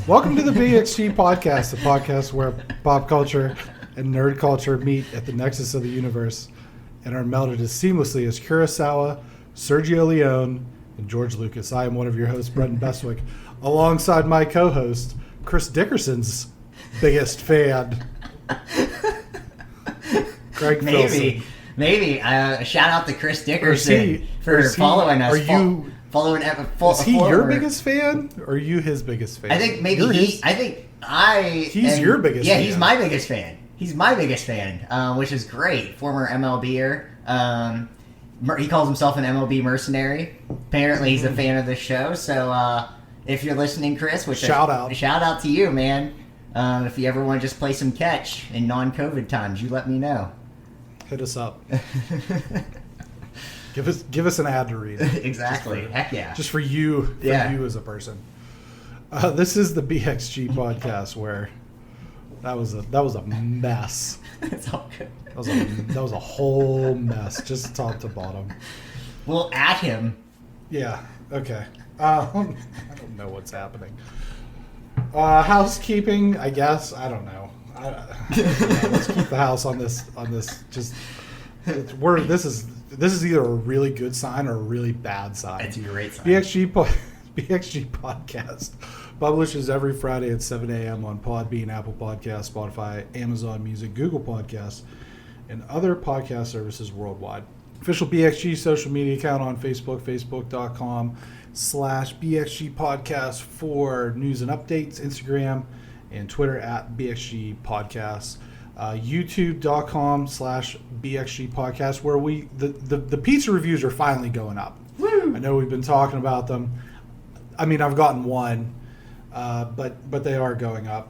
Welcome to the BXG podcast, the podcast where pop culture and nerd culture meet at the nexus of the universe and are melded as seamlessly as Kurosawa, Sergio Leone, and George Lucas. I am one of your hosts, Brenton Bestwick, alongside my co-host, Chris Dickerson's biggest fan, Greg Filson. Maybe. Shout out to Chris Dickerson for following us. Is he your biggest fan, or are you his biggest fan? I think maybe he's your biggest fan. Yeah, he's my biggest fan. He's my biggest fan, which is great. Former MLBer. He calls himself an MLB mercenary. Apparently, he's a fan of the show. So, if you're listening, Chris, shout out to you, man. If you ever want to just play some catch in non-COVID times, you let me know. Hit us up. Give us an ad to read. Exactly. Heck yeah. Just for you as a person. This is the BXG podcast where that was a mess. It's all good. That was a whole mess, just top to bottom. Well, at him. Yeah. Okay. I don't know what's happening. Housekeeping, I guess. I don't know. Let's keep the house on this. This is either a really good sign or a really bad sign. It's a great sign. BXG podcast publishes every Friday at 7 a.m. on Podbean, Apple Podcasts, Spotify, Amazon Music, Google Podcasts, and other podcast services worldwide. Official BXG social media account on Facebook, facebook.com/BXG podcast for news and updates, Instagram and Twitter at BXG podcasts. YouTube.com/BXG podcast, where the pizza reviews are finally going up. Woo! I know we've been talking about them. I mean, I've gotten one, but they are going up.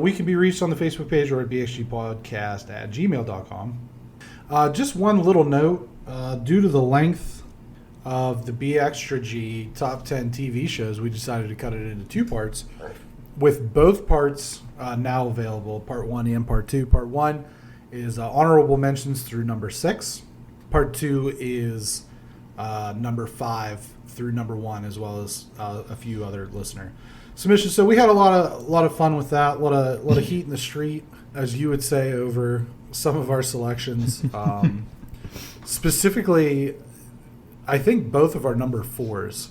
We can be reached on the Facebook page or at bxgpodcast@gmail.com. Just one little note, due to the length of the BXG top 10 TV shows, we decided to cut it into two parts, with both parts now available, part 1 and part 2. Part 1 is honorable mentions through number 6. Part 2 is number 5 through number 1, as well as a few other listener submissions. So we had a lot of fun with that. A lot of heat in the street, as you would say, over some of our selections. Specifically, I think both of our number 4s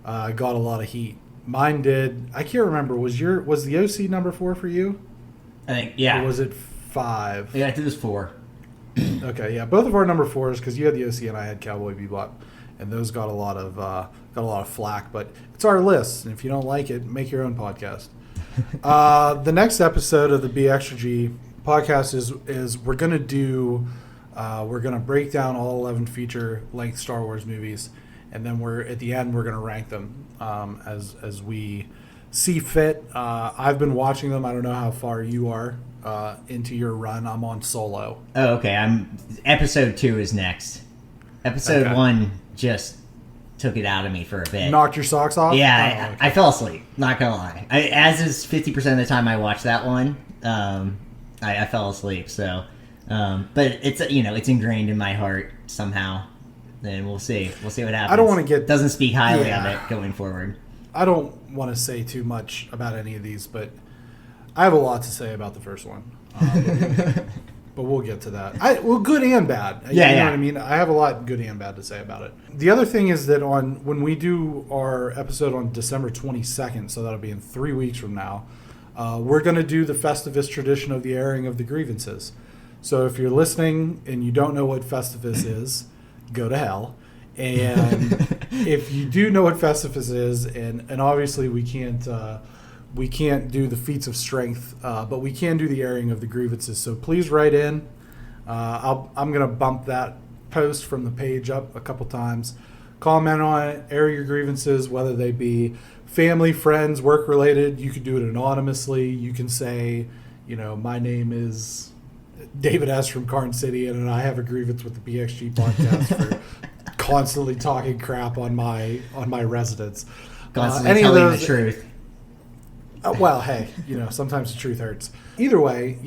got a lot of heat. Mine did. I can't remember. Was the OC number 4 for you? I think, yeah. Or was it 5? Yeah, I think it was 4. Okay, yeah. Both of our number 4s, because you had the OC and I had Cowboy Bebop, and those got a lot of flack. But it's our list, and if you don't like it, make your own podcast. The next episode of the BXG podcast is we're gonna break down all 11 feature-length Star Wars movies. And then at the end we're going to rank them as we see fit. I've been watching them. I don't know how far you are into your run. I'm on Solo. Oh, okay. Episode 2 is next. Episode 1 just took it out of me for a bit. Knocked your socks off? Yeah, I fell asleep. Not gonna lie. As is 50% of the time I watch that one, I fell asleep. So, but it's ingrained in my heart somehow. Then we'll see. We'll see what happens. I don't want to doesn't speak highly of it going forward. I don't want to say too much about any of these, but I have a lot to say about the first one. But we'll get to that. Good and bad. You know what I mean? I have a lot good and bad to say about it. The other thing is that when we do our episode on December 22nd, so that'll be in 3 weeks from now, we're going to do the Festivus tradition of the airing of the grievances. So if you're listening and you don't know what Festivus is, go to hell. And if you do know what Festivus is, and obviously we can't do the feats of strength, but we can do the airing of the grievances. So please write in. I'm going to bump that post from the page up a couple times. Comment on it, air your grievances, whether they be family, friends, work related. You can do it anonymously. You can say, my name is David S. from Carn City, and I have a grievance with the BXG podcast for constantly talking crap on my residents. Constantly telling the truth. Well, hey, sometimes the truth hurts. Either way,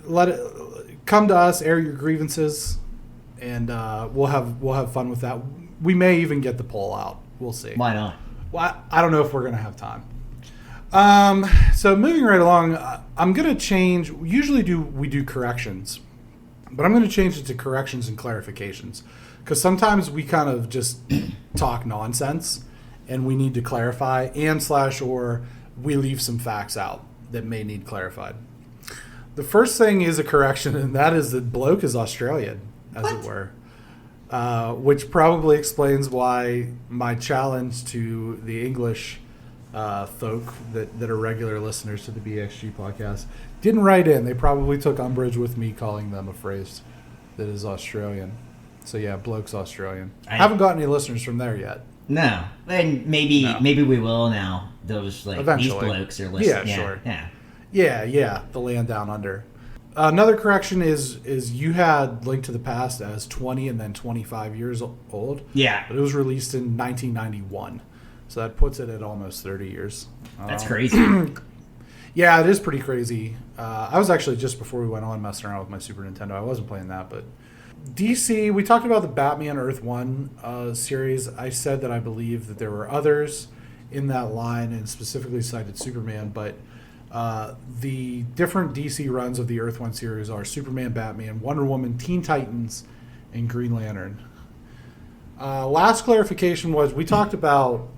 let it come to us, air your grievances, and we'll have fun with that. We may even get the poll out. We'll see. Why not? Well, I don't know if we're going to have time. So moving right along, I'm going to change. Usually we do corrections, but I'm going to change it to corrections and clarifications, because sometimes we kind of just talk nonsense and we need to clarify or we leave some facts out that may need clarified. The first thing is a correction, and that is that Bloke is Australian, as it were. Which probably explains why my challenge to the English folk that are regular listeners to the BXG podcast didn't write in. They probably took umbrage with me calling them a phrase that is Australian. So yeah, Bloke's Australian. I haven't got any listeners from there yet. No, and maybe we will now. Those eventually. These blokes are listening. Yeah, sure. Yeah. The land down under. Another correction is you had Link to the Past as 20 and then 25 years old. Yeah. But it was released in 1991. So that puts it at almost 30 years. That's crazy. Yeah, it is pretty crazy. I was actually, just before we went on, messing around with my Super Nintendo. I wasn't playing that, but DC, we talked about the Batman Earth 1 series. I said that I believe that there were others in that line and specifically cited Superman, but the different DC runs of the Earth 1 series are Superman, Batman, Wonder Woman, Teen Titans, and Green Lantern. Last clarification was we talked about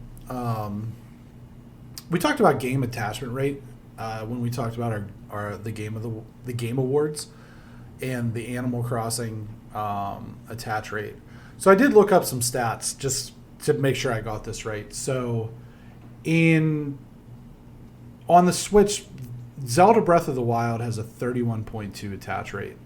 game attachment rate when we talked about the game awards and the Animal Crossing attach rate. So I did look up some stats just to make sure I got this right. So on the Switch, Zelda Breath of the Wild has a 31.2 attach rate.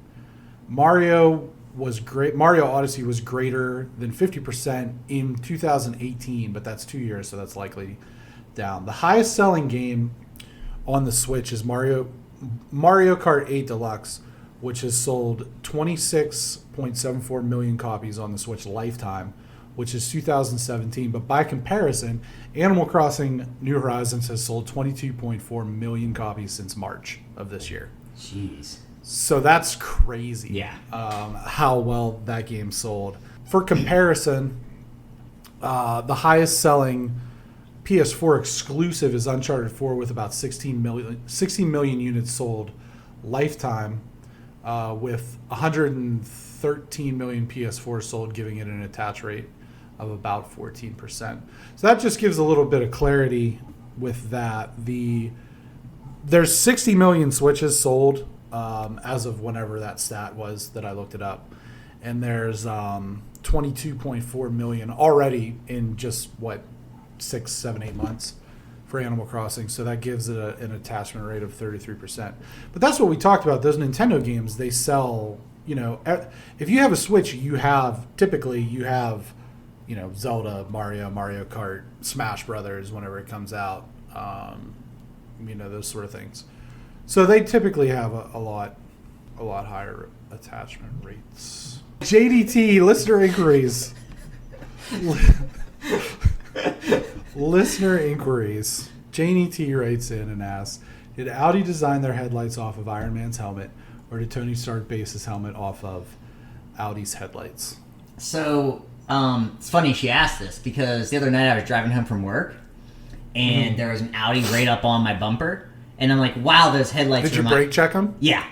Mario Odyssey was greater than 50% in 2018, but that's 2 years, so that's likely down. The highest selling game on the Switch is Mario Kart 8 Deluxe, which has sold 26.74 million copies on the Switch lifetime, which is 2017. But by comparison, Animal Crossing New Horizons has sold 22.4 million copies since March of this year. Jeez. So that's crazy. Yeah. How well that game sold. For comparison, the highest selling PS4 exclusive is Uncharted 4 with about 16 million units sold lifetime, with 113 million PS4 sold, giving it an attach rate of about 14%. So that just gives a little bit of clarity with that. There's 60 million Switches sold as of whenever that stat was that I looked it up. And there's 22.4 million already in just, 6, 7, 8 months for Animal Crossing. So that gives it an attachment rate of 33%. But that's what we talked about. Those Nintendo games, they sell, if you have a Switch, you have Zelda, Mario Kart, Smash Brothers whenever it comes out, those sort of things. So they typically have a lot higher attachment rates. JDT listener inquiries. Listener inquiries. JDT writes in and asks, did Audi design their headlights off of Iron Man's helmet, or did Tony Stark base his helmet off of Audi's headlights? So it's funny she asked this because the other night I was driving home from work and there was an Audi right up on my bumper, and I'm like, wow, those headlights. Did you brake check them? Yeah.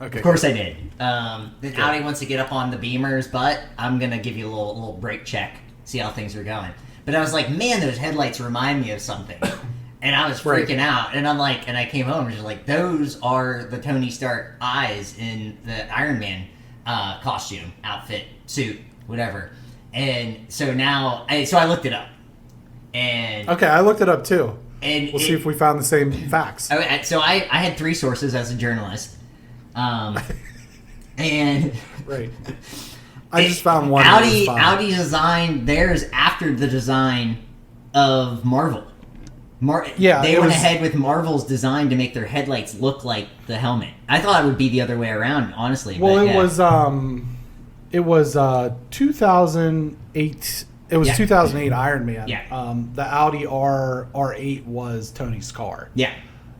Okay. Of course I did. Then Audi wants to get up on the Beamers, but I'm gonna give you a little brake check, see how things are going. But I was like, man, those headlights remind me of something. And I was freaking out. And I'm like, and I came home and was just like, those are the Tony Stark eyes in the Iron Man costume, outfit, suit, whatever. And so now, I looked it up. And okay, I looked it up too. And we'll see if we found the same facts. So I had 3 sources as a journalist. And right. I just found one. Audi designed theirs after the design of Marvel. They went ahead with Marvel's design to make their headlights look like the helmet. I thought it would be the other way around, honestly. Well, it was 2008. It was 2008 Iron Man. Yeah. The Audi R8 was Tony's car. Yeah.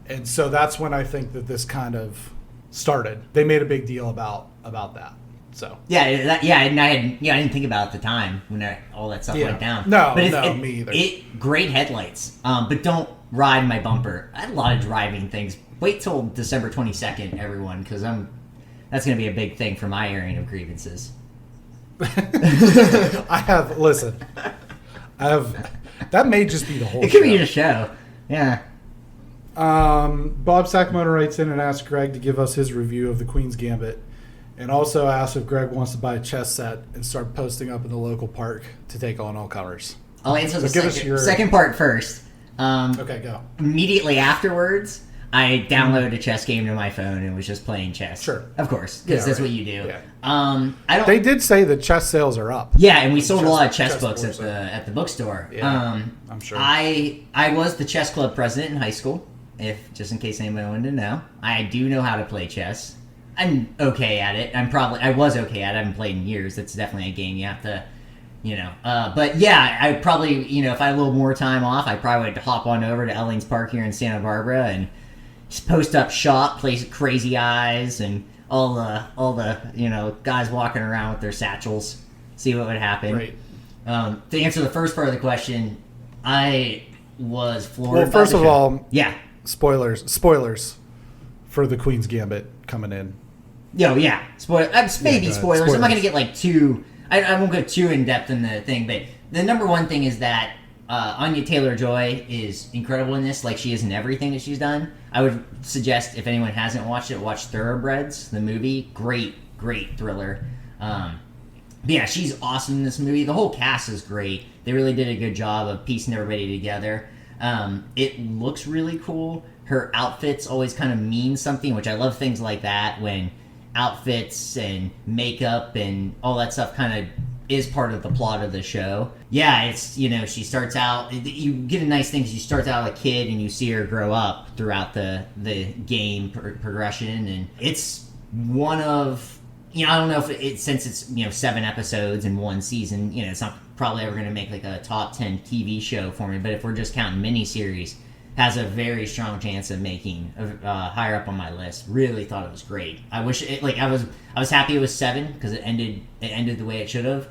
And so that's when I think that this kind of started. They made a big deal about that. So and I didn't think about it at the time when all that stuff went down. No, me either. Great headlights, but don't ride my bumper. I had a lot of driving things. Wait till December 22nd, everyone, because that's going to be a big thing for my airing of grievances. That may just be the whole show. It could be the show. Yeah. Bob Sakamoto writes in and asks Greg to give us his review of the Queen's Gambit, and also asks if Greg wants to buy a chess set and start posting up in the local park to take on all comers. I'll answer the second part first. Okay, go. Immediately afterwards, I downloaded a chess game to my phone and was just playing chess. Sure. Of course, because that's what you do. Yeah. They did say that chess sales are up. Yeah, and we sold a lot of chess books at the bookstore. Yeah, I'm sure. I was the chess club president in high school, just in case anybody wanted to know. I do know how to play chess. I'm okay at it. I was okay at it. I haven't played in years. It's definitely a game you have to, but yeah, I probably, if I had a little more time off, I probably would hop on over to Ellings Park here in Santa Barbara and just post up shop, play Crazy Eyes, and all the guys walking around with their satchels, see what would happen. Right. To answer the first part of the question, I was floored. Well, first of all, yeah, spoilers for the Queen's Gambit coming in. Yeah. Spoilers. Spoilers. I'm not going to get too... I won't go too in-depth in the thing, but the number one thing is that Anya Taylor-Joy is incredible in this, like she is in everything that she's done. I would suggest, if anyone hasn't watched it, watch Thoroughbreds, the movie. Great thriller. Yeah, she's awesome in this movie. The whole cast is great. They really did a good job of piecing everybody together. It looks really cool. Her outfits always kind of mean something, which I love things like that, when outfits and makeup and all that stuff kind of is part of the plot of the show. Yeah, it's, she starts out, you get a nice thing because she starts out a kid and you see her grow up throughout the game progression, and it's one of, I don't know if since it's, 7 episodes in one season, it's not probably ever going to make like a top 10 TV show for me, but if we're just counting miniseries, has a very strong chance of making higher up on my list. Really thought it was great. I wish it, I was happy it was 7 because it ended the way it should have,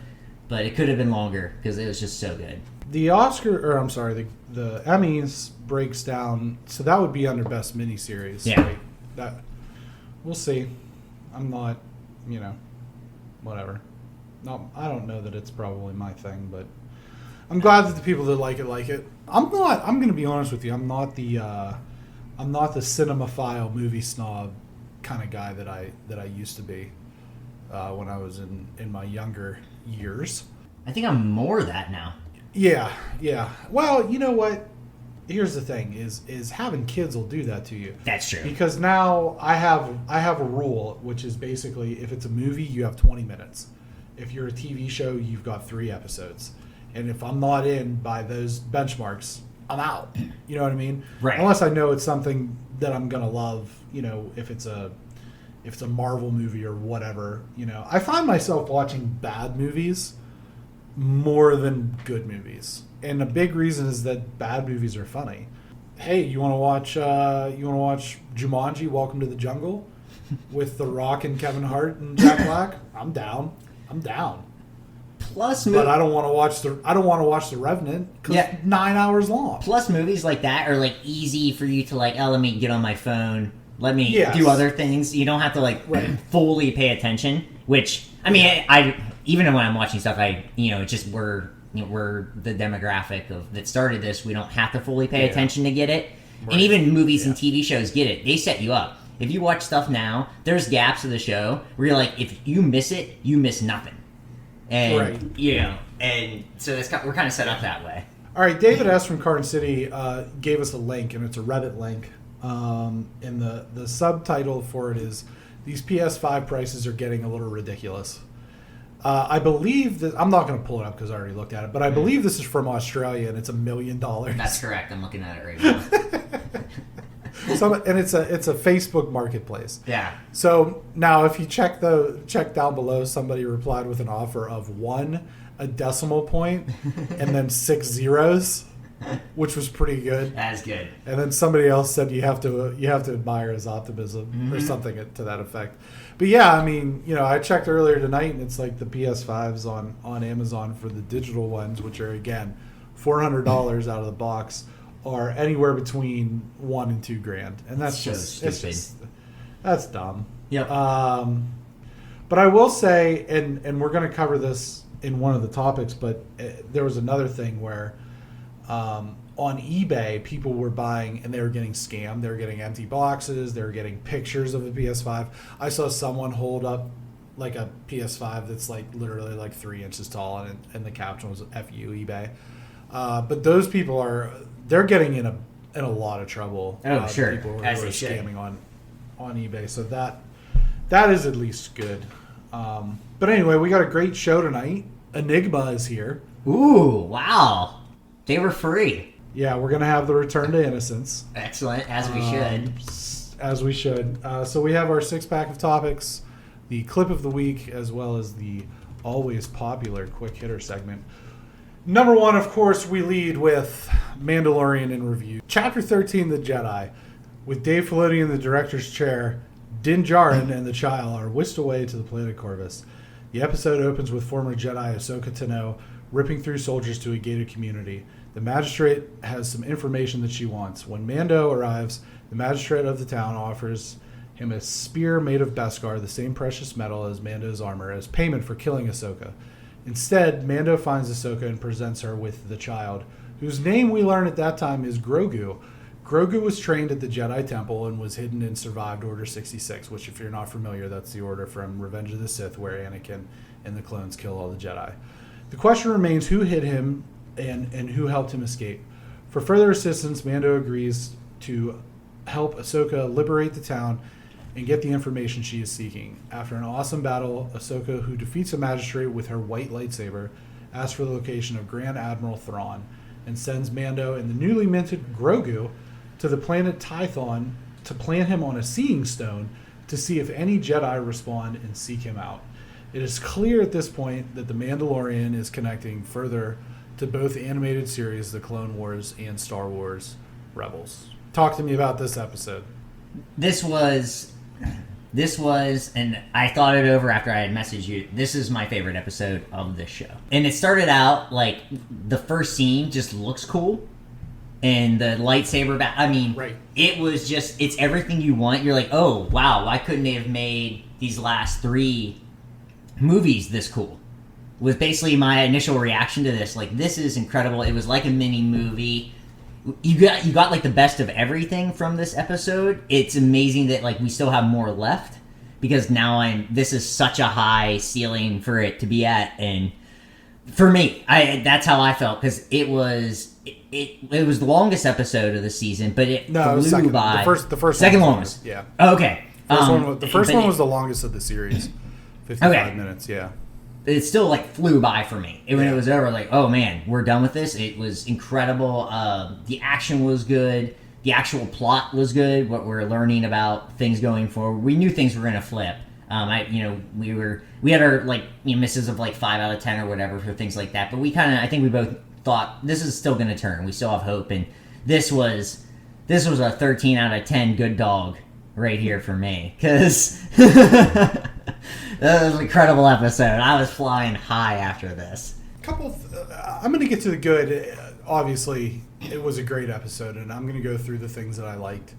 but it could have been longer because it was just so good. The the Emmys breaks down, so that would be under best miniseries. Yeah. Right? That we'll see. I'm not, whatever. No, I don't know that it's probably my thing, but I'm glad that the people that like it. I'm going to be honest with you. I'm not the cinemaphile movie snob kind of guy that I used to be when I was in my younger years. I think I'm more that now. Yeah. Well, you know what? Here's the thing: is having kids will do that to you. That's true. Because now I have a rule, which is basically if it's a movie, you have 20 minutes. If you're a TV show, you've got 3 episodes. And if I'm not in by those benchmarks, I'm out. You know what I mean? Right. Unless I know it's something that I'm gonna love. If it's a Marvel movie or whatever. I find myself watching bad movies more than good movies, and a big reason is that bad movies are funny. Hey, you want to watch Jumanji: Welcome to the Jungle with The Rock and Kevin Hart and Jack Black? I'm down. Plus, but I don't want to watch The Revenant because it's 9 hours long. Plus, movies like that are easy for you to let me get on my phone. Let me do other things. You don't have to fully pay attention. Which I even when I'm watching stuff, it's just we're the demographic that started this. We don't have to fully pay attention to get it. Right. And even movies and TV shows get it. They set you up. If you watch stuff now, there's gaps of the show where you're if you miss it, you miss nothing. And and so we're kind of set up that way. All right, David S. from Carson City gave us a link, and it's a Reddit link. And the subtitle for it is, "These PS5 prices are getting a little ridiculous." I believe that I'm not going to pull it up because I already looked at it, but I believe this is from Australia, and it's $1 million. That's correct. I'm looking at it right now. And it's a Facebook marketplace. Yeah. So now, if you check down below, somebody replied with an offer of 1, a decimal point, and then 6 zeros, which was pretty good. That is good. And then somebody else said you have to admire his optimism or something to that effect. But yeah, I checked earlier tonight, and it's the PS5s on Amazon for the digital ones, which are again $400 out of the box. are anywhere between $1,000 and $2,000, and that's so just stupid. That's dumb. Yep. But I will say, and we're going to cover this in one of the topics, but there was another thing where on eBay, people were buying and they were getting scammed. They were getting empty boxes. They were getting pictures of the PS5. I saw someone hold up like a PS5 that's like literally like 3 inches tall, and the caption was "FU eBay." But those people they're getting in a lot of trouble. Oh, sure. People who are scamming on eBay. So that is at least good. But anyway, we got a great show tonight. Enigma is here. Ooh, wow. They were free. Yeah, we're going to have the Return to Innocence. Excellent, as we should. As we should. So we have our 6-pack of topics, the clip of the week, as well as the always popular quick hitter segment. Number 1, of course, we lead with Mandalorian in review. Chapter 13, The Jedi. With Dave Filoni in the director's chair, Din Djarin and the Child are whisked away to the planet Corvus. The episode opens with former Jedi Ahsoka Tano ripping through soldiers to a gated community. The magistrate has some information that she wants. When Mando arrives, the magistrate of the town offers him a spear made of Beskar, the same precious metal as Mando's armor, as payment for killing Ahsoka. Instead, Mando finds Ahsoka and presents her with the Child, whose name we learn at that time is Grogu. Grogu was trained at the Jedi Temple and was hidden and survived Order 66, which, if you're not familiar, that's the order from Revenge of the Sith, where Anakin and the clones kill all the Jedi. The question remains who hid him and who helped him escape. For further assistance, Mando agrees to help Ahsoka liberate the town and get the information she is seeking. After an awesome battle, Ahsoka, who defeats a magistrate with her white lightsaber, asks for the location of Grand Admiral Thrawn and sends Mando and the newly minted Grogu to the planet Tython to plant him on a seeing stone to see if any Jedi respond and seek him out. It is clear at this point that The Mandalorian is connecting further to both the animated series, The Clone Wars, and Star Wars Rebels. Talk to me about this episode. This was, and I thought it over after I had messaged you, this is my favorite episode of this show. And it started out, like, the first scene just looks cool. And the lightsaber right. It was just, it's everything you want. You're like, oh, wow, why couldn't they have made these last 3 movies this cool? Was basically my initial reaction to this. Like, this is incredible. It was like a mini movie. You got like the best of everything from this episode. It's amazing that like we still have more left, because now this is such a high ceiling for it to be at. And for me, that's how I felt, because it was the longest episode of the season, but it flew by. The first second longest. Yeah. Oh, okay. The first one was the longest of the series. 55 minutes. Yeah. It still like flew by for me. When it was over, like, oh man, we're done with this. It was incredible. The action was good. The actual plot was good. What we're learning about things going forward, we knew things were going to flip. We had our like misses of like 5 out of 10 or whatever for things like that. But I think we both thought this is still going to turn. We still have hope, and this was a 13 out of 10 good dog right here for me, because that was an incredible episode. I was flying high after this. I'm going to get to the good. Obviously, it was a great episode, and I'm going to go through the things that I liked.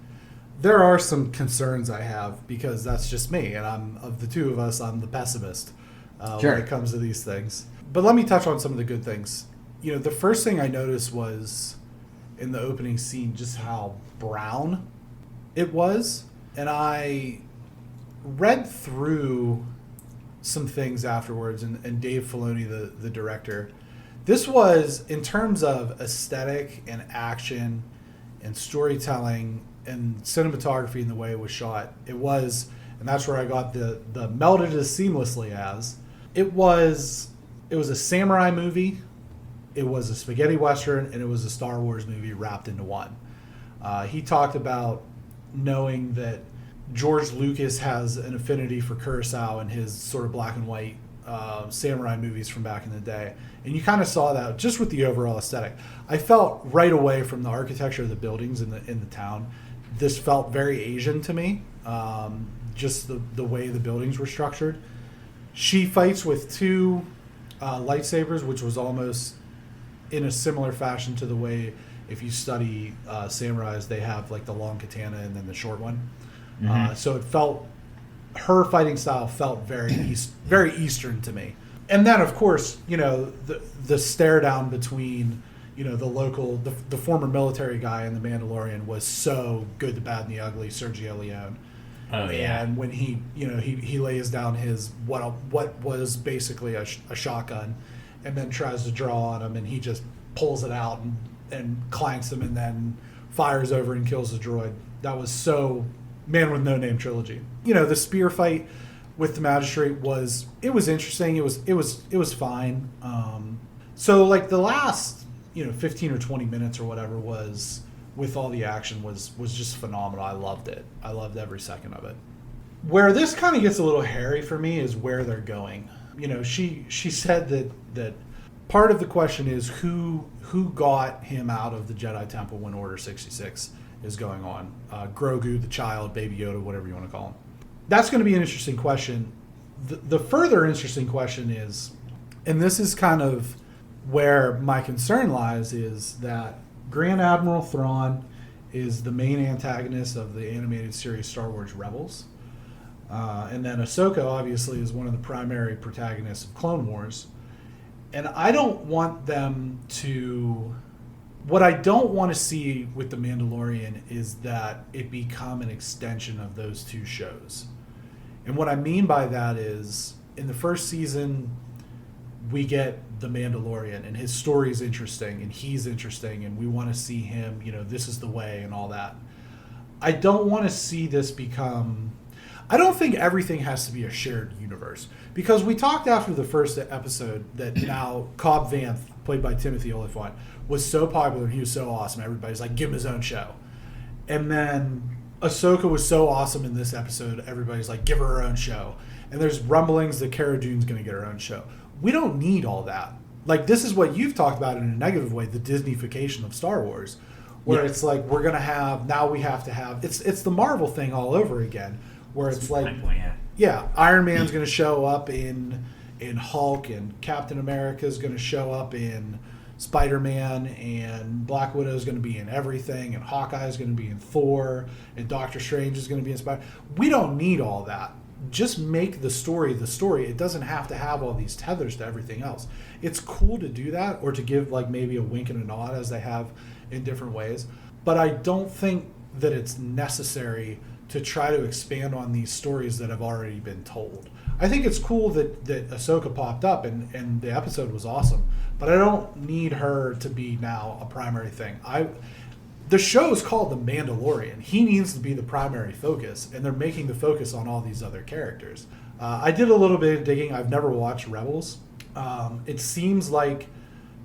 There are some concerns I have, because that's just me, and of the two of us, I'm the pessimist when it comes to these things. But let me touch on some of the good things. The first thing I noticed was in the opening scene just how brown it was, and I read through some things afterwards, and Dave Filoni, the director, this was, in terms of aesthetic and action and storytelling and cinematography and the way it was shot, it was, and that's where I got the melded as seamlessly as, it was a samurai movie, it was a spaghetti western, and it was a Star Wars movie wrapped into one. He talked about knowing that George Lucas has an affinity for Kurosawa and his sort of black and white samurai movies from back in the day. And you kind of saw that just with the overall aesthetic. I felt right away from the architecture of the buildings in the town, this felt very Asian to me, just the way the buildings were structured. She fights with 2 lightsabers, which was almost in a similar fashion to the way if you study samurais, they have like the long katana and then the short one. So it felt, her fighting style felt very Eastern to me. And then, of course, the stare down between, the former military guy and the Mandalorian was so good, the bad, and the ugly, Sergio Leone. Oh yeah. And when he lays down his what was basically a shotgun, and then tries to draw on him, and he just pulls it out and clanks him, and then fires over and kills the droid. That was so Man with No Name trilogy. The spear fight with the magistrate was interesting. It was fine. So like the last 15 or 20 minutes or whatever was with all the action was just phenomenal. I loved it. I loved every second of it. Where this kind of gets a little hairy for me is where they're going. She said that part of the question is who got him out of the Jedi Temple when Order 66 is going on. Grogu, the child, Baby Yoda, whatever you want to call him. That's going to be an interesting question. The further interesting question is, and this is kind of where my concern lies, is that Grand Admiral Thrawn is the main antagonist of the animated series Star Wars Rebels. And then Ahsoka, obviously, is one of the primary protagonists of Clone Wars. And I don't want them to... What I don't want to see with The Mandalorian is that it become an extension of those two shows. And what I mean by that is, in the first season, we get The Mandalorian, and his story is interesting, and he's interesting, and we want to see him, this is the way, and all that. I don't want to see this become... I don't think everything has to be a shared universe. Because we talked after the first episode that now Cobb Vanth, played by Timothy Olyphant, was so popular and he was so awesome. Everybody's like, give him his own show. And then Ahsoka was so awesome in this episode. Everybody's like, give her her own show. And there's rumblings that Cara Dune's going to get her own show. We don't need all that. Like, this is what you've talked about in a negative way, the Disneyfication of Star Wars. Where it's like, we're going to have, now we have to have, it's the Marvel thing all over again. Where it's like, Iron Man's going to show up in Hulk, and Captain America's going to show up in Spider-Man, and Black Widow's going to be in everything, and Hawkeye's going to be in Thor, and Doctor Strange is going to be in Spider. We don't need all that. Just make the story the story. It doesn't have to have all these tethers to everything else. It's cool to do that, or to give like maybe a wink and a nod as they have in different ways. But I don't think that it's necessary to try to expand on these stories that have already been told. I think it's cool that Ahsoka popped up and the episode was awesome, but I don't need her to be now a primary thing. The show is called The Mandalorian. He needs to be the primary focus, and they're making the focus on all these other characters. I did a little bit of digging. I've never watched Rebels. It seems like,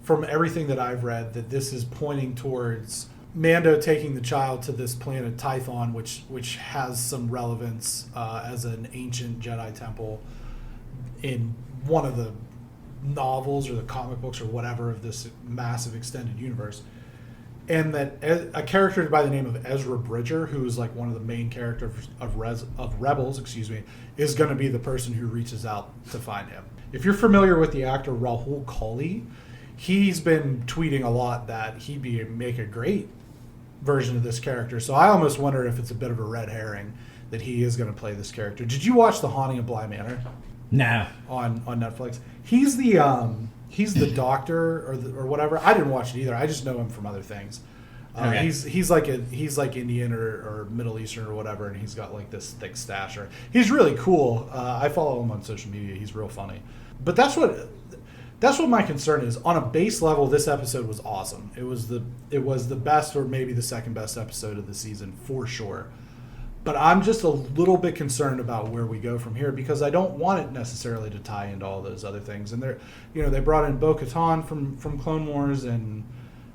from everything that I've read, that this is pointing towards Mando taking the child to this planet Tython, which has some relevance as an ancient Jedi temple in one of the novels or the comic books or whatever of this massive extended universe. And that a character by the name of Ezra Bridger, who is like one of the main characters of Rebels, is going to be the person who reaches out to find him. If you're familiar with the actor Rahul Kohli, he's been tweeting a lot that he'd make a great version of this character. So I almost wonder if it's a bit of a red herring that he is going to play this character. Did you watch The Haunting of Bly Manor? No. On Netflix. He's the doctor or whatever. I didn't watch it either. I just know him from other things. Okay. He's like Indian or Middle Eastern or whatever, and he's got like this thick stash. He's really cool. I follow him on social media. He's real funny. But that's what my concern is. On a base level, this episode was awesome. It was the best, or maybe the second best episode of the season for sure. But I'm just a little bit concerned about where we go from here, because I don't want it necessarily to tie into all those other things. And they brought in Bo-Katan from Clone Wars, and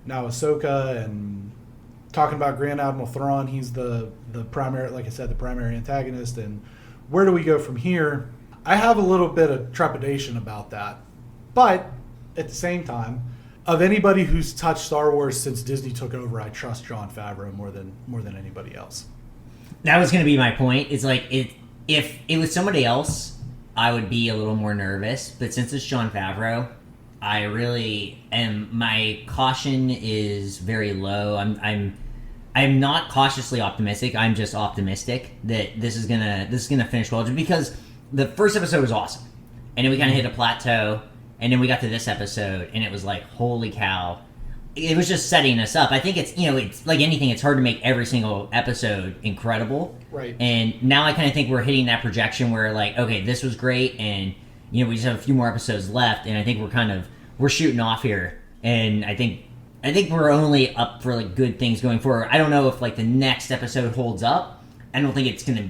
now Ahsoka, and talking about Grand Admiral Thrawn. He's the primary, like I said, the primary antagonist. And where do we go from here? I have a little bit of trepidation about that. But at the same time, of anybody who's touched Star Wars since Disney took over, I trust Jon Favreau more than anybody else. That was going to be my point. It's like, if it was somebody else, I would be a little more nervous. But since it's Jon Favreau, I really am. My caution is very low. I'm not cautiously optimistic. I'm just optimistic that this is gonna finish well, just because the first episode was awesome, and then we kind of hit a plateau, and then we got to this episode, and it was like, holy cow. It was just setting us up. I think it's, it's like anything, it's hard to make every single episode incredible. Right. And now I kind of think we're hitting that projection where, like, okay, this was great, and, we just have a few more episodes left, and I think we're shooting off here. And I think we're only up for, like, good things going forward. I don't know if, like, the next episode holds up. I don't think it's going to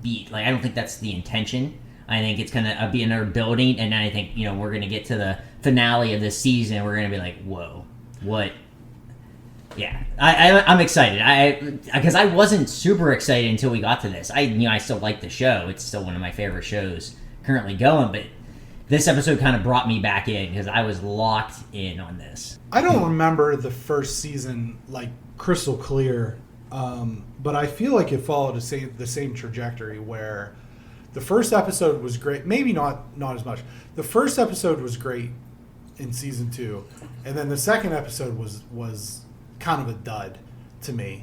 be, like, I don't think that's the intention. I think it's going to be another building, and then I think, we're going to get to the finale of this season, and we're going to be like, whoa. What? Yeah, I'm excited. Because I wasn't super excited until we got to this. I still like the show. It's still one of my favorite shows currently going. But this episode kind of brought me back in because I was locked in on this. I don't remember the first season like crystal clear, but I feel like it followed the same trajectory where the first episode was great. Maybe not as much. The first episode was great in season 2, and then the second episode was kind of a dud to me,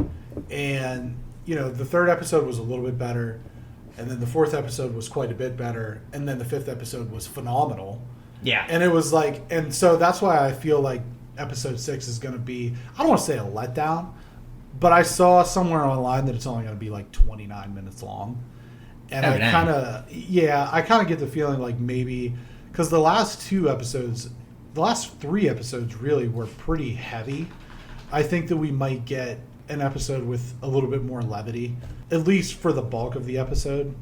and the third episode was a little bit better, and then the fourth episode was quite a bit better, and then the fifth episode was phenomenal. Yeah, and it was like, and so that's why I feel like episode 6 is going to be, I don't want to say a letdown, but I saw somewhere online that it's only going to be like 29 minutes long, and I kind of get the feeling like maybe because the last 3 episodes really were pretty heavy. I think that we might get an episode with a little bit more levity, at least for the bulk of the episode.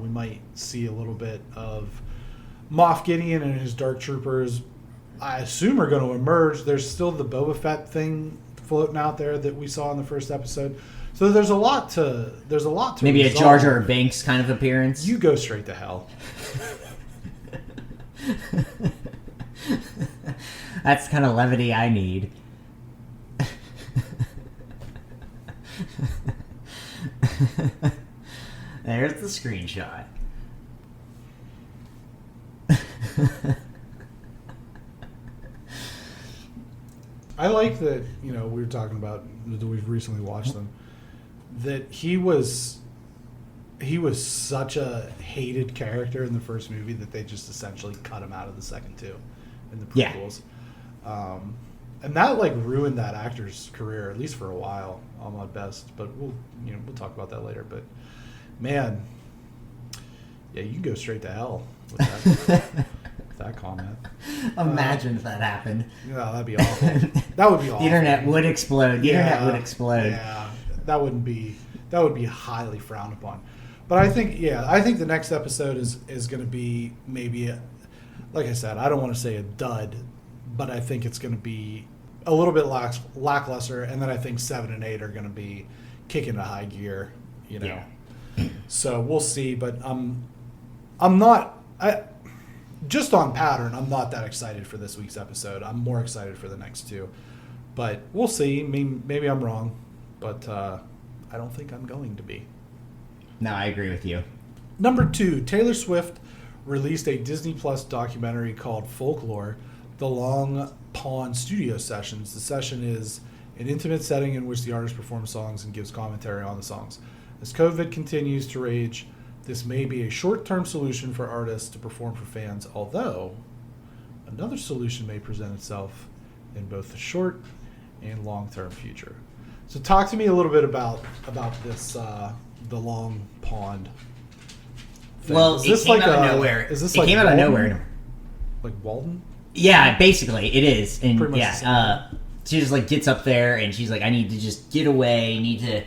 We might see a little bit of Moff Gideon and his Dark Troopers, I assume, are going to emerge. There's still the Boba Fett thing floating out there that we saw in the first episode. So there's a lot to maybe resolve. A Jar Jar Binks kind of appearance. You go straight to hell. That's the kind of levity I need. There's the screenshot. I like that, we were talking about that we've recently watched them, that he was such a hated character in the first movie that they just essentially cut him out of the second 2 in the prequels. Yeah. And that ruined that actor's career, at least for a while, at best. But we'll talk about that later. But man, yeah, you can go straight to hell with that, that comment. Imagine if that happened. Yeah, that'd be awful. That would be awful. The internet would explode. The internet would explode. Yeah, that would be highly frowned upon. But I think the next episode is going to be maybe, like I said, I don't want to say a dud, but I think it's going to be a little bit lackluster, and then I think 7 and 8 are going to be kicking into high gear, Yeah. So we'll see, but I'm not. Just on pattern, I'm not that excited for this week's episode. I'm more excited for the next 2, but we'll see. Maybe I'm wrong, but I don't think I'm going to be. No, I agree with you. Number 2, Taylor Swift released a Disney Plus documentary called Folklore, The Long Pond Studio Sessions. The session is an intimate setting in which the artist performs songs and gives commentary on the songs. As COVID continues to rage, this may be a short-term solution for artists to perform for fans, although another solution may present itself in both the short and long-term future. So talk to me a little bit about this, the Long Pond thing. Well, it came out of nowhere. Is this it came out of nowhere. Like Walden? Yeah, basically it is. And pretty much she just gets up there and she's like, I need to just get away.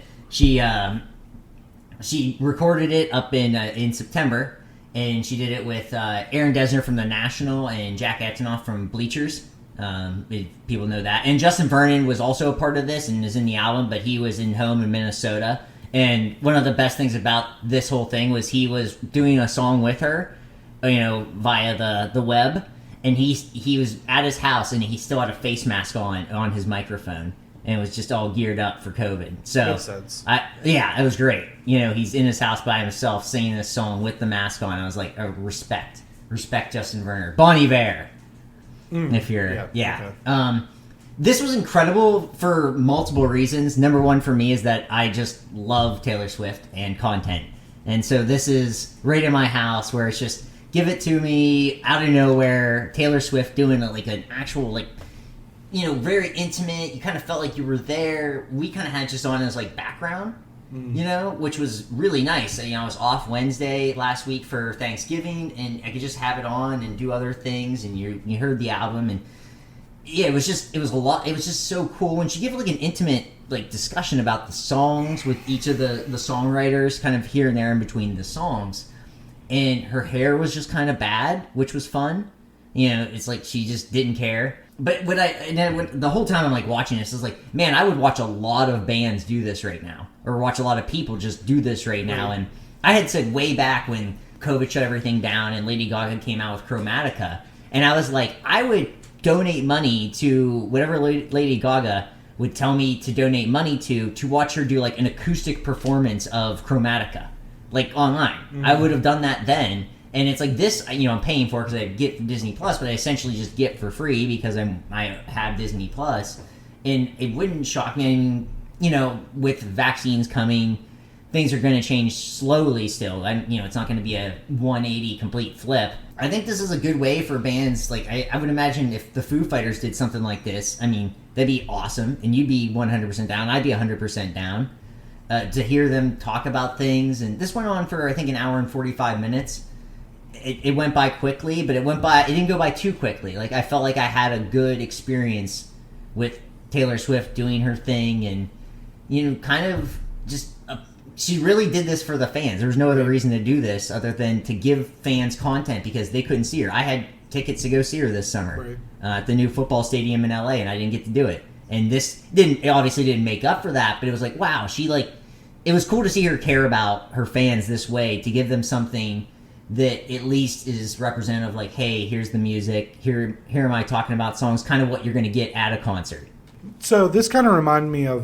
She recorded it up in September, and she did it with Aaron Dessner from The National and Jack Antonoff from Bleachers. People know that. And Justin Vernon was also a part of this and is in the album, but he was home in Minnesota. And one of the best things about this whole thing was he was doing a song with her, via the web. And he was at his house, and he still had a face mask on his microphone. And it was just all geared up for COVID. So, makes sense. It was great. He's in his house by himself singing this song with the mask on. I was like, oh, respect Justin Vernon. Bon Iver. If you're, Okay. This was incredible for multiple reasons. Number one for me is that I just love Taylor Swift and content. And so this is right in my house where it's just give it to me out of nowhere. Taylor Swift doing like an actual very intimate. You kind of felt like you were there. We kind of had just on as like background, which was really nice. I was off Wednesday last week for Thanksgiving, and I could just have it on and do other things. And you heard the album, and it was a lot. It was just so cool when she gave like an intimate like discussion about the songs with each of the songwriters, kind of here and there in between the songs. And her hair was just kind of bad, which was fun. It's like she just didn't care. But the whole time I'm like watching this, it's like, man, I would watch a lot of bands do this right now, or watch a lot of people just do this right now. And I had said way back when COVID shut everything down and Lady Gaga came out with Chromatica, and I was like, I would donate money to whatever Lady Gaga would tell me to donate money to watch her do like an acoustic performance of Chromatica, like online. Mm-hmm. I would have done that then. And it's like this, I'm paying for it because I get from Disney Plus, but I essentially just get for free because I have Disney Plus. And it wouldn't shock me. With vaccines coming, things are going to change slowly still. It's not going to be a 180 complete flip. I think this is a good way for bands. Like, I would imagine if the Foo Fighters did something like this, that'd be awesome. And you'd be 100% down. I'd be 100% down to hear them talk about things. And this went on for, I think, an hour and 45 minutes. It went by quickly, but it didn't go by too quickly. Like, I felt like I had a good experience with Taylor Swift doing her thing, and kind of just she really did this for the fans. There was no other reason to do this other than to give fans content because they couldn't see her. I had tickets to go see her this summer at the new football stadium in LA, and I didn't get to do it. And this obviously didn't make up for that, but it was like, wow, it was cool to see her care about her fans this way, to give them something that at least is representative, like, hey, here's the music, here am I talking about songs, kind of what you're going to get at a concert. So this kind of reminded me of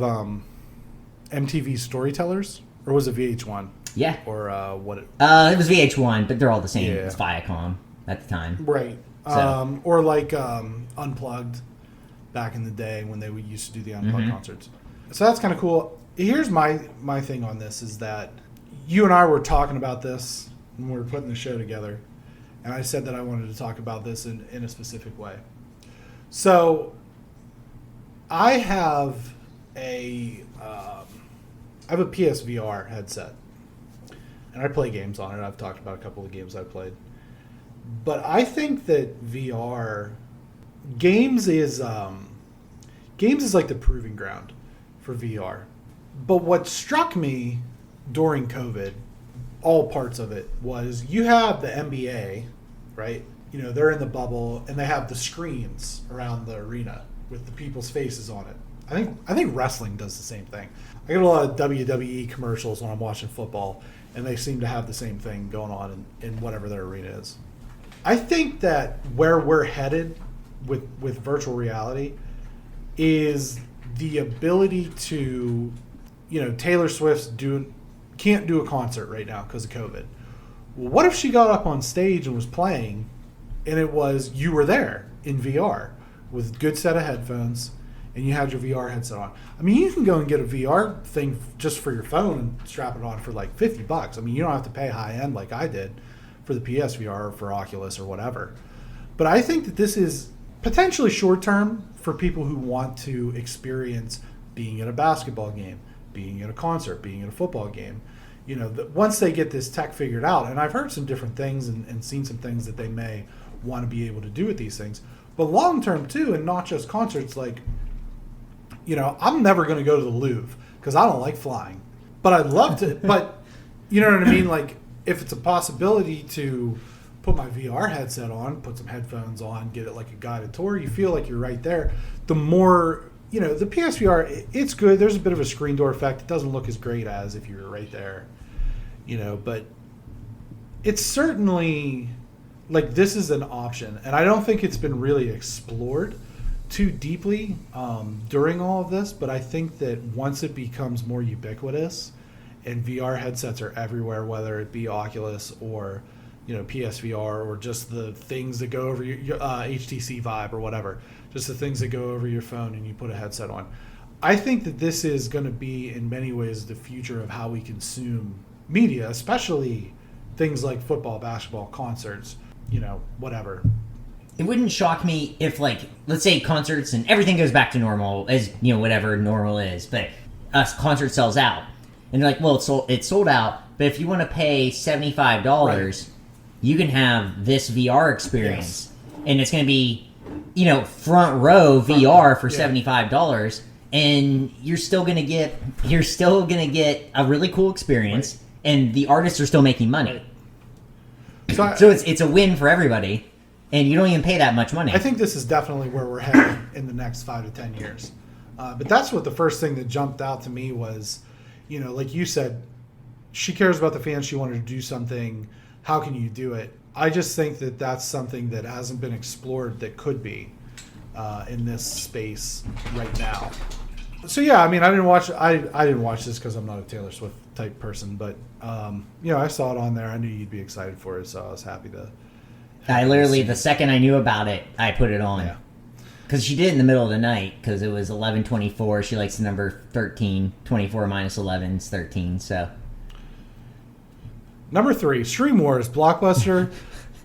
MTV Storytellers, or was it VH1? Yeah. Or what? It was VH1, but they're all the same. Yeah. It's Viacom at the time. Right. So. Or like Unplugged back in the day when they used to do the Unplugged concerts. So that's kind of cool. Here's my thing on this is that you and I were talking about this when we were putting the show together, and I said that I wanted to talk about this in a specific way. So I have a PSVR headset, and I play games on it. I've talked about a couple of games I've played, but I think that games is like the proving ground for VR. But what struck me during COVID, all parts of it, was you have the NBA, right? They're in the bubble, and they have the screens around the arena with the people's faces on it. I think wrestling does the same thing. I get a lot of WWE commercials when I'm watching football, and they seem to have the same thing going on in whatever their arena is. I think that where we're headed with virtual reality is the ability to, Taylor Swift's can't do a concert right now because of COVID. Well, what if she got up on stage and was playing, and you were there in VR with a good set of headphones, and you had your VR headset on? You can go and get a VR thing just for your phone and strap it on for like $50. You don't have to pay high end like I did for the PSVR or for Oculus or whatever. But I think that this is potentially short term for people who want to experience being at a basketball game, being at a concert, being at a football game. Once they get this tech figured out, and I've heard some different things and seen some things that they may want to be able to do with these things. But long term too, and not just concerts, like, I'm never going to go to the Louvre because I don't like flying. But I'd love to, but you know what I mean? Like, if it's a possibility to put my VR headset on, put some headphones on, get it like a guided tour, you feel like you're right there. The more, the PSVR, it's good. There's a bit of a screen door effect. It doesn't look as great as if you were right there, but it's certainly, like, this is an option. And I don't think it's been really explored too deeply during all of this, but I think that once it becomes more ubiquitous and VR headsets are everywhere, whether it be Oculus or PSVR or just the things that go over your HTC Vive or whatever, just the things that go over your phone and you put a headset on. I think that this is going to be in many ways the future of how we consume media, especially things like football, basketball, concerts, whatever. It wouldn't shock me if, let's say concerts and everything goes back to normal, as, whatever normal is, but a concert sells out. And you're like, well, it's sold out, but if you want to pay $75, right, you can have this VR experience. Yes. And it's going to be, front row VR for $75, and you're still going to get a really cool experience, right, and the artists are still making money. Right. So it's a win for everybody. And you don't even pay that much money. I think this is definitely where we're headed in the next 5 to 10 years. But that's what the first thing that jumped out to me was, like you said, she cares about the fans. She wanted to do something. How can you do it? I just think that that's something that hasn't been explored that could be in this space right now. So yeah, I mean, I didn't watch this because I'm not a Taylor Swift type person, but I saw it on there. I knew you'd be excited for it, so I was happy to. I literally, the second I knew about it, I put it on. Yeah. Because she did it in the middle of the night, because it was 11:24. She likes the number 13. 24 minus 11 is 13, so. Number 3, Stream Wars, Blockbuster.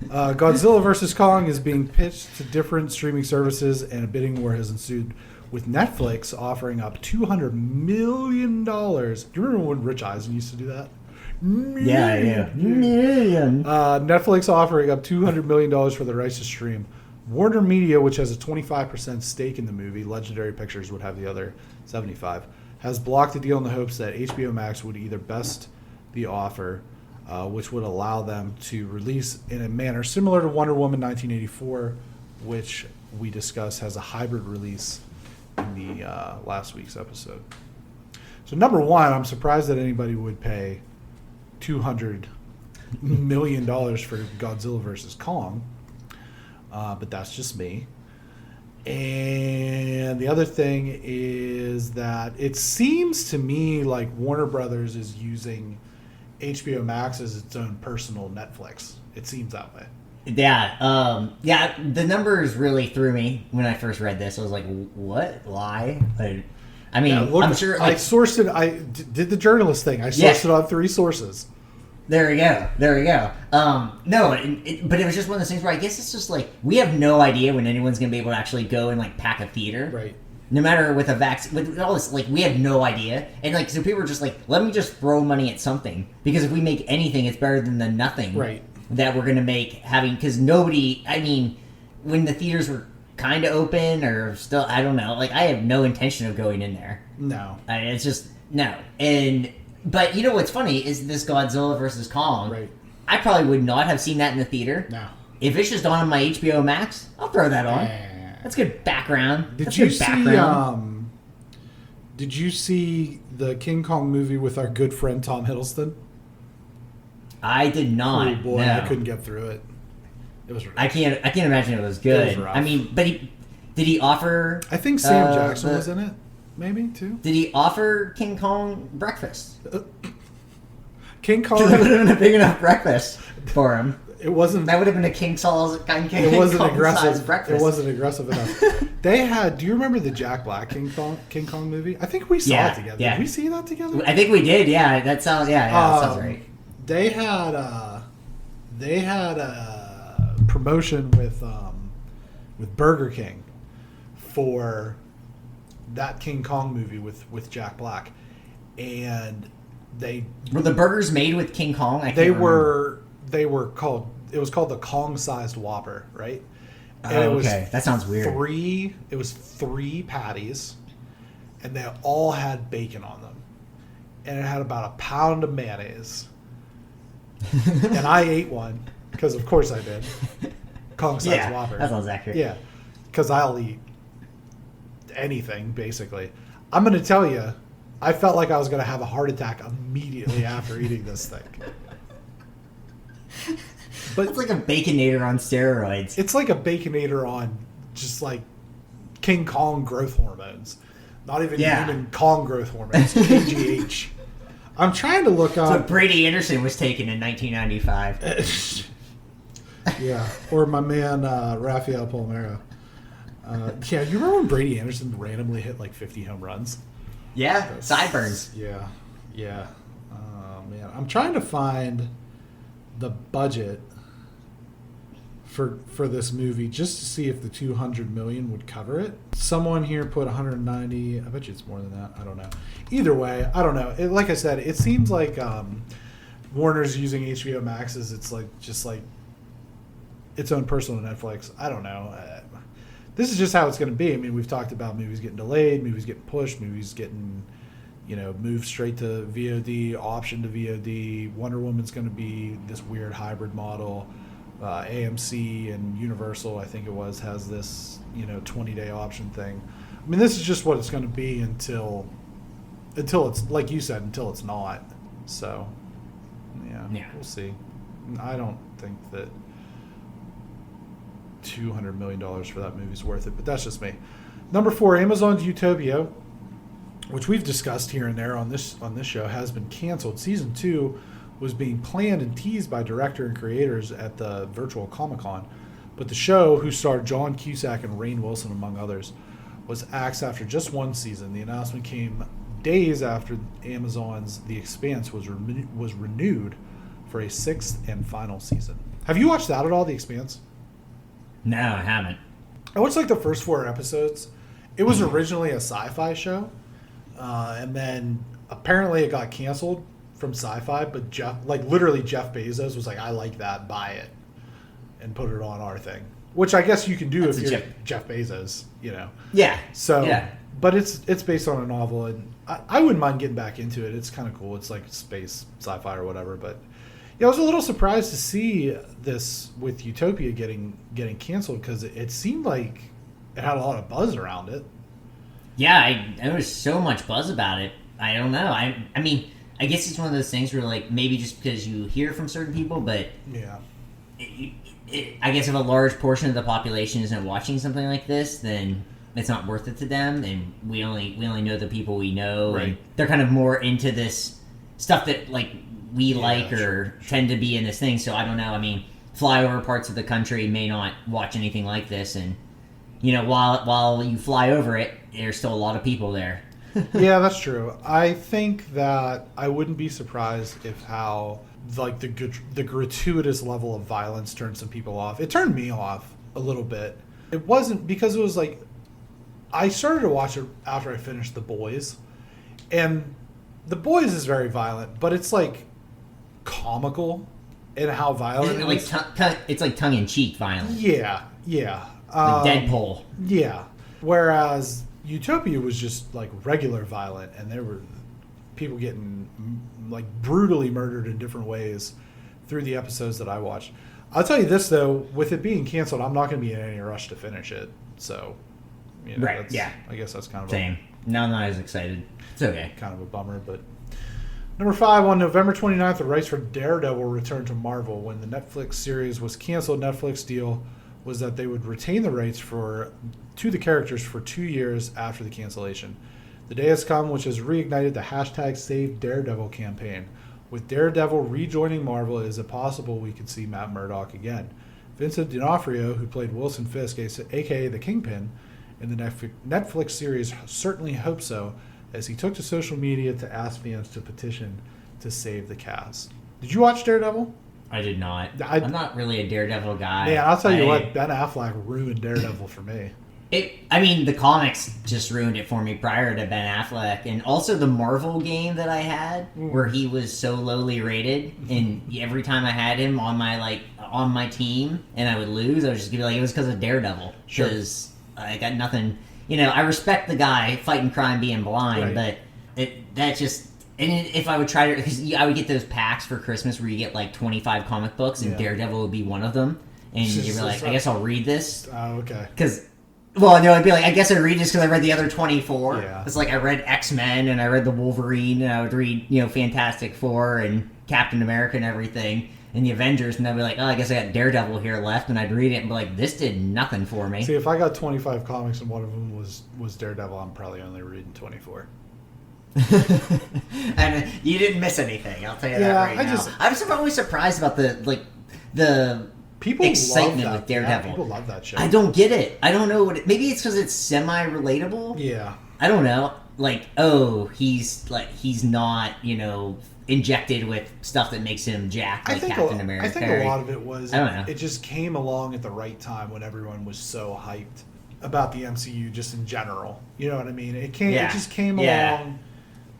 Godzilla vs. Kong is being pitched to different streaming services, and a bidding war has ensued, with Netflix offering up $200 million. Do you remember when Rich Eisen used to do that? Yeah. Million. Netflix offering up $200 million for the rights to stream. Warner Media, which has a 25% stake in the movie, Legendary Pictures would have the other 75%, has blocked the deal in the hopes that HBO Max would either best the offer, which would allow them to release in a manner similar to Wonder Woman 1984, which we discussed has a hybrid release in the last week's episode. So number 1, I'm surprised that anybody would pay $200 million for Godzilla vs. Kong, but that's just me. And the other thing is that it seems to me like Warner Brothers is using HBO Max as its own personal Netflix. It seems that way. Yeah, the numbers really threw me when I first read this. I was like, what? Why? I mean, look, I'm sure. I sourced it. I did the journalist thing. I sourced it on 3 sources. There we go. But it was just one of those things where I guess it's just like we have no idea when anyone's going to be able to actually go and pack a theater. Right. No matter with a vaccine, with all this, we have no idea. And so people are just like, let me just throw money at something, because if we make anything, it's better than the nothing. Right. That we're going to make because nobody. I mean, when the theaters were kind of open or still, I don't know. I have no intention of going in there. No. It's just no. But you know what's funny is this Godzilla vs. Kong. Right. I probably would not have seen that in the theater. No. If it's just on my HBO Max, I'll throw that on. That's good background. Did you see the King Kong movie with our good friend Tom Hiddleston? I did not. Oh boy, no. I couldn't get through it. It was ridiculous. I can't imagine it was good. It was rough. I mean, but did he offer? I think Sam Jackson was in it. Maybe too. Did he offer King Kong breakfast? King Kong would have been a big enough breakfast for him. It wasn't. That would have been a King Saul's kind. It wasn't aggressive. Breakfast. It wasn't aggressive enough. They had. Do you remember the Jack Black King Kong movie? I think we saw it together. Yeah. Did we see that together? I think we did. Yeah, that sounds. Yeah, that sounds right. They had a promotion with Burger King for that King Kong movie with Jack Black, and were the burgers made with King Kong? They were called. It was called the Kong-sized Whopper, right? And it was that sounds weird. It was 3 patties, and they all had bacon on them, and it had about a pound of mayonnaise. And I ate one because, of course, I did. Kong-sized Whopper. That sounds accurate. Yeah, because I'll eat anything basically. I'm going to tell you, I felt like I was going to have a heart attack immediately after eating this thing. But it's like a Baconator on steroids. It's like a Baconator on just like King Kong growth hormones. Not even human Kong growth hormones. KGH. I'm trying to look up. So Brady Anderson was taken in 1995. Yeah, or my man Rafael Palmeiro. Yeah, you remember when Brady Anderson randomly hit like 50 home runs? Yeah, sideburns. Yeah. Man, I'm trying to find the budget for this movie just to see if the $200 million would cover it. Someone here put 190. I bet you it's more than that. I don't know. Either way, I don't know. Like I said, it seems like Warner's using HBO Max as it's like just like its own personal Netflix. I don't know. This is just how it's going to be. I mean, we've talked about movies getting delayed, movies getting pushed, movies getting, moved straight to VOD, option to VOD. Wonder Woman's going to be this weird hybrid model. AMC and Universal, I think it was, has this, 20-day option thing. I mean, this is just what it's going to be until it's, like you said, until it's not. So, yeah, we'll see. I don't think that $200 million for that movie is worth it, but that's just me. Number 4, Amazon's Utopia, which we've discussed here and there on this show, has been canceled. Season 2 was being planned and teased by director and creators at the virtual Comic-Con, but the show, who starred John Cusack and Rainn Wilson among others, was axed after just one season. The announcement came days after Amazon's The Expanse was renewed for a 6th and final season. Have you watched that at all, The Expanse? No, I haven't. I watched like the first 4 episodes. It was originally a sci-fi show, and then apparently it got canceled from sci-fi, but Jeff Bezos was like, I like that, buy it, and put it on our thing. Which I guess you can do if you're Jeff Bezos, Yeah. So, yeah. But it's based on a novel, and I wouldn't mind getting back into it. It's kind of cool. It's like space sci-fi or whatever. But yeah, I was a little surprised to see this with Utopia getting canceled, because it seemed like it had a lot of buzz around it. Yeah, there was so much buzz about it. I don't know. I mean, I guess it's one of those things where, like, maybe just because you hear from certain people, but yeah, I guess if a large portion of the population isn't watching something like this, then it's not worth it to them. And we only know the people we know, right? And they're kind of more into this stuff that like we like or tend to be in this thing. So I don't know. I mean, flyover parts of the country may not watch anything like this, and while you fly over it, there's still a lot of people there. Yeah, that's true. I think that I wouldn't be surprised if how like the gratuitous level of violence turned some people off. It turned me off a little bit. It wasn't because it was like I started to watch it after I finished The Boys, and The Boys is very violent, but it's like comical in how violent it is. It's like tongue in cheek violent. Yeah. Like Deadpool. Yeah. Whereas Utopia was just like regular violent, and there were people getting like brutally murdered in different ways through the episodes that I watched. I'll tell you this though, with it being canceled, I'm not going to be in any rush to finish it. So, right? Yeah. I guess that's kind of same. No, I'm not as excited. It's okay. Kind of a bummer, but. Number 5, on November 29th, the rights for Daredevil returned to Marvel. When the Netflix series was canceled, Netflix deal was that they would retain the rights to the characters for 2 years after the cancellation. The day has come, which has reignited the #SaveDaredevil campaign. With Daredevil rejoining Marvel, is it possible we could see Matt Murdock again? Vincent D'Onofrio, who played Wilson Fisk, a.k.a. the Kingpin, in the Netflix series, certainly hopes so, as he took to social media to ask fans to petition to save the cast. Did you watch Daredevil? I did not. I'm not really a Daredevil guy. Man, I'll tell you what, Ben Affleck ruined Daredevil for me. The comics just ruined it for me prior to Ben Affleck, and also the Marvel game that I had, where he was so lowly rated, and every time I had him on my team, and I would lose, I was just gonna be like, it was because of Daredevil, because I got nothing. I respect the guy fighting crime, being blind, but that just. And if I would try to, because I would get those packs for Christmas where you get like 25 comic books, and Daredevil would be one of them, and you'd be like, I guess I'll read this. Oh, okay. Because. Well, no, I'd be like, I guess I read this because I read the other 24. Yeah. It's like I read X-Men and I read the Wolverine, and I would read, Fantastic Four and Captain America and everything, and the Avengers, and I'd be like, oh, I guess I got Daredevil here left, and I'd read it and be like, this did nothing for me. See, if I got 25 comics and one of them was Daredevil, I'm probably only reading 24. And you didn't miss anything, I'll tell you that right now. I'm always surprised about the excitement with Daredevil. Yeah, people love that show. I don't get it. I don't know what maybe it's because it's semi-relatable. Yeah. I don't know. Like, he's not, injected with stuff that makes him jacked like Captain America. I think a lot of it was, I don't know. It just came along at the right time when everyone was so hyped about the MCU just in general. You know what I mean? It just came along,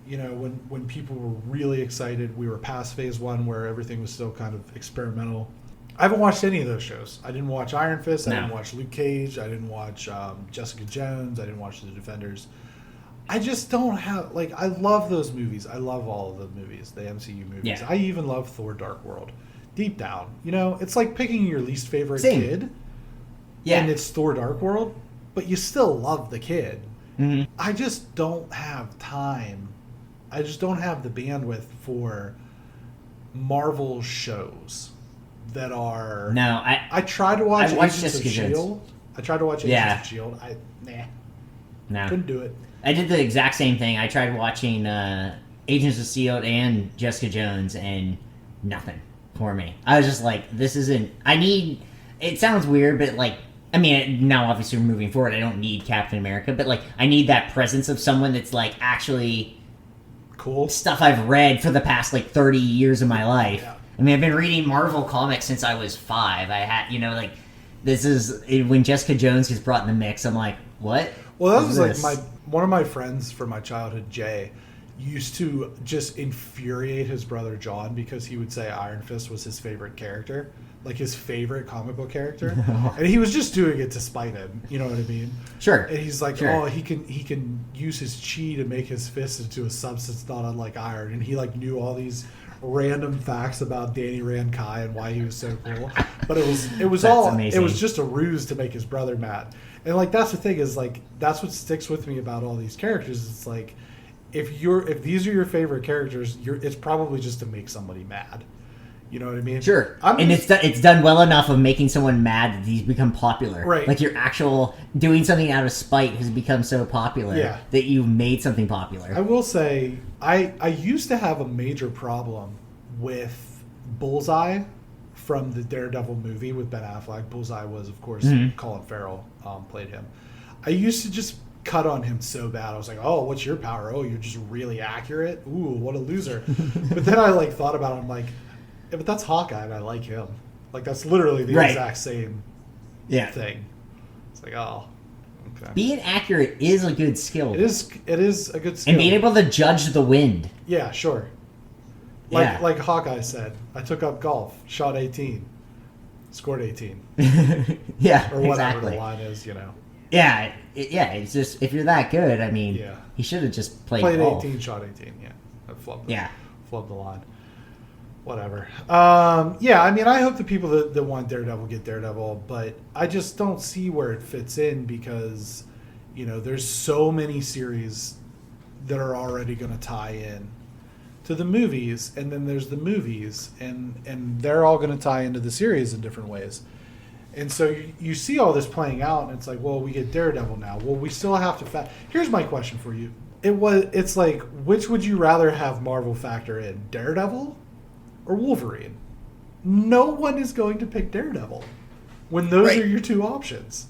when people were really excited. We were past phase 1 where everything was still kind of experimental. I haven't watched any of those shows. I didn't watch Iron Fist. I didn't watch Luke Cage. I didn't watch Jessica Jones. I didn't watch The Defenders. I just don't have, I love those movies. I love all of the movies, the MCU movies. Yeah. I even love Thor Dark World. Deep down. It's like picking your least favorite kid. Yeah. And it's Thor Dark World, but you still love the kid. Mm-hmm. I just don't have time. I just don't have the bandwidth for Marvel shows that are... No, I tried to watch Agents of S.H.I.E.L.D. I tried to watch Agents of S.H.I.E.L.D. No. Couldn't do it. I did the exact same thing. I tried watching Agents of S.H.I.E.L.D. and Jessica Jones, and nothing for me. I was just like, this isn't... It sounds weird, but now obviously we're moving forward. I don't need Captain America, but I need that presence of someone that's actually... Cool. Stuff I've read for the past 30 years of my life. Yeah. I've been reading Marvel comics since I was 5. I had, this is... When Jessica Jones gets brought in the mix, I'm like, what? Well, that was one of my friends from my childhood, Jay, used to just infuriate his brother John because he would say Iron Fist was his favorite character, his favorite comic book character, and he was just doing it to spite him. You know what I mean? Sure. And he's like, sure. He can use his chi to make his fist into a substance not unlike iron, and he knew all these random facts about Danny Rand Kai and why he was so cool, but it was all amazing. It was just a ruse to make his brother mad. And that's the thing is that's what sticks with me about all these characters. It's if these are your favorite characters, it's probably just to make somebody mad. You know what I mean? Sure. It's done well enough of making someone mad that he's become popular. Right. Your actual doing something out of spite has become so popular that you've made something popular. I will say I used to have a major problem with Bullseye from the Daredevil movie with Ben Affleck. Bullseye was, of course, Colin Farrell played him. I used to just cut on him so bad. I was like, oh, what's your power? Oh, you're just really accurate? Ooh, what a loser. But then I thought about it. I'm like, yeah, but that's Hawkeye and I like him. That's literally the exact same thing. It's oh, okay. Being accurate is a good skill. It is a good skill. And being able to judge the wind. Yeah, sure. Like Hawkeye said, I took up golf, shot 18, scored 18. Yeah, or whatever the line is, Yeah, it's just, if you're that good, he should have just played golf. 18, shot 18, yeah. I flubbed the line. Whatever. I hope the people that want Daredevil get Daredevil, but I just don't see where it fits in because, there's so many series that are already going to tie in to the movies, and then there's the movies, and they're all going to tie into the series in different ways. And so you see all this playing out, and it's well, we get Daredevil now. Well, we still have to... Here's my question for you. It's which would you rather have Marvel factor in, Daredevil or Wolverine? No one is going to pick Daredevil when those are your two options.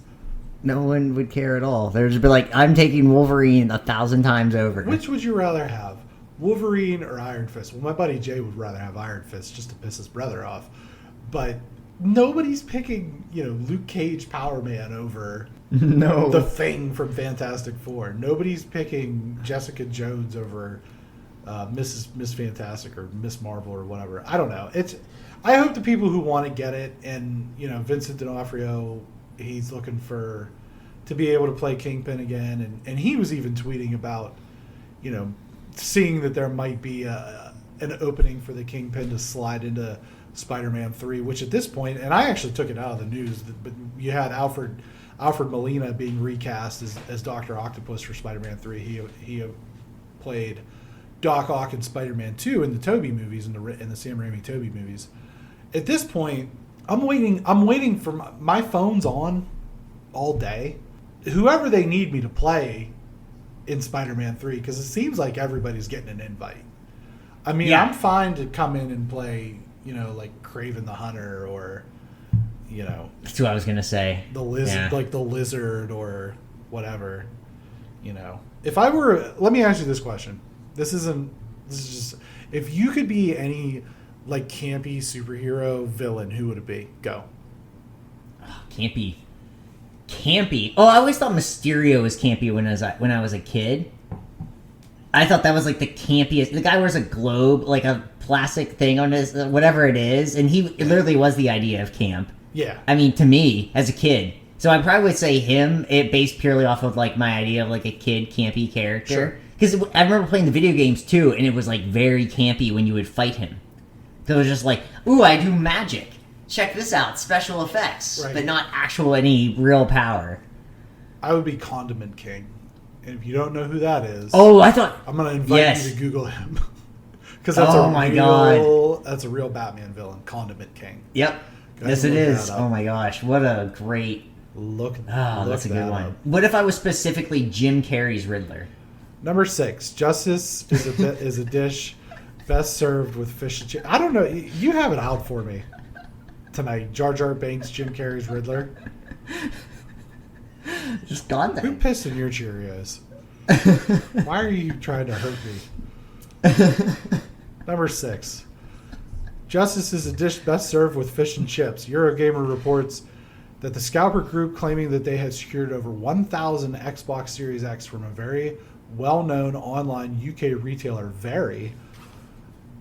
No one would care at all. They'd just be I'm taking Wolverine 1,000 times over. Which would you rather have, Wolverine or Iron Fist? Well, my buddy Jay would rather have Iron Fist just to piss his brother off. But nobody's picking, Luke Cage Power Man over the Thing from Fantastic Four. Nobody's picking Jessica Jones over Miss Fantastic or Miss Marvel or whatever. I don't know. I hope the people who want to get it, and Vincent D'Onofrio, he's looking to be able to play Kingpin again, and he was even tweeting about seeing that there might be an opening for the Kingpin to slide into Spider-Man 3, which at this point, and I actually took it out of the news, but you had Alfred Molina being recast as Dr. Octopus for Spider-Man 3. He played Doc Ock in Spider-Man 2 in the Tobey movies, in the Sam Raimi Tobey movies. At this point, I'm waiting for my phone's on all day. Whoever they need me to play in Spider-Man 3, because it seems like everybody's getting an invite. I'm fine to come in and play, like Kraven the Hunter or you know. That's what I was gonna say. The lizard, like the lizard or whatever, you know. If I were, let me ask you this question. This is just, if you could be any like campy superhero villain, who would it be? Go. Oh, campy. Oh, I always thought Mysterio was campy when I was a kid. I thought that was like the campiest. The guy wears a globe, like a plastic thing on his, whatever it is, and it literally was the idea of camp. Yeah. I mean, to me, as a kid. So I probably would say him, it based purely off of like my idea of like a kid campy character. Sure. Because I remember playing the video games too, and it was like very campy when you would fight him. So it was just like, ooh, I do magic. Check this out, special effects, right. But not actual any real power. I would be Condiment King. And if you don't know who that is, I thought I'm going to invite you to Google him. Because that's that's a real Batman villain, Condiment King. Yep. Yes, it is. Oh my gosh, what a great look! That's a good one. What if I was specifically Jim Carrey's Riddler? Number 6, justice is a dish best served with fish and chips. I don't know. You have it out for me tonight. Jar Jar Binks, Jim Carrey's Riddler. Just gone there. Who pissed in your Cheerios? Why are you trying to hurt me? Number 6. Justice is a dish best served with fish and chips. Eurogamer reports that the Scalper Group, claiming that they had secured over 1,000 Xbox Series X from a very well-known online UK retailer, Very.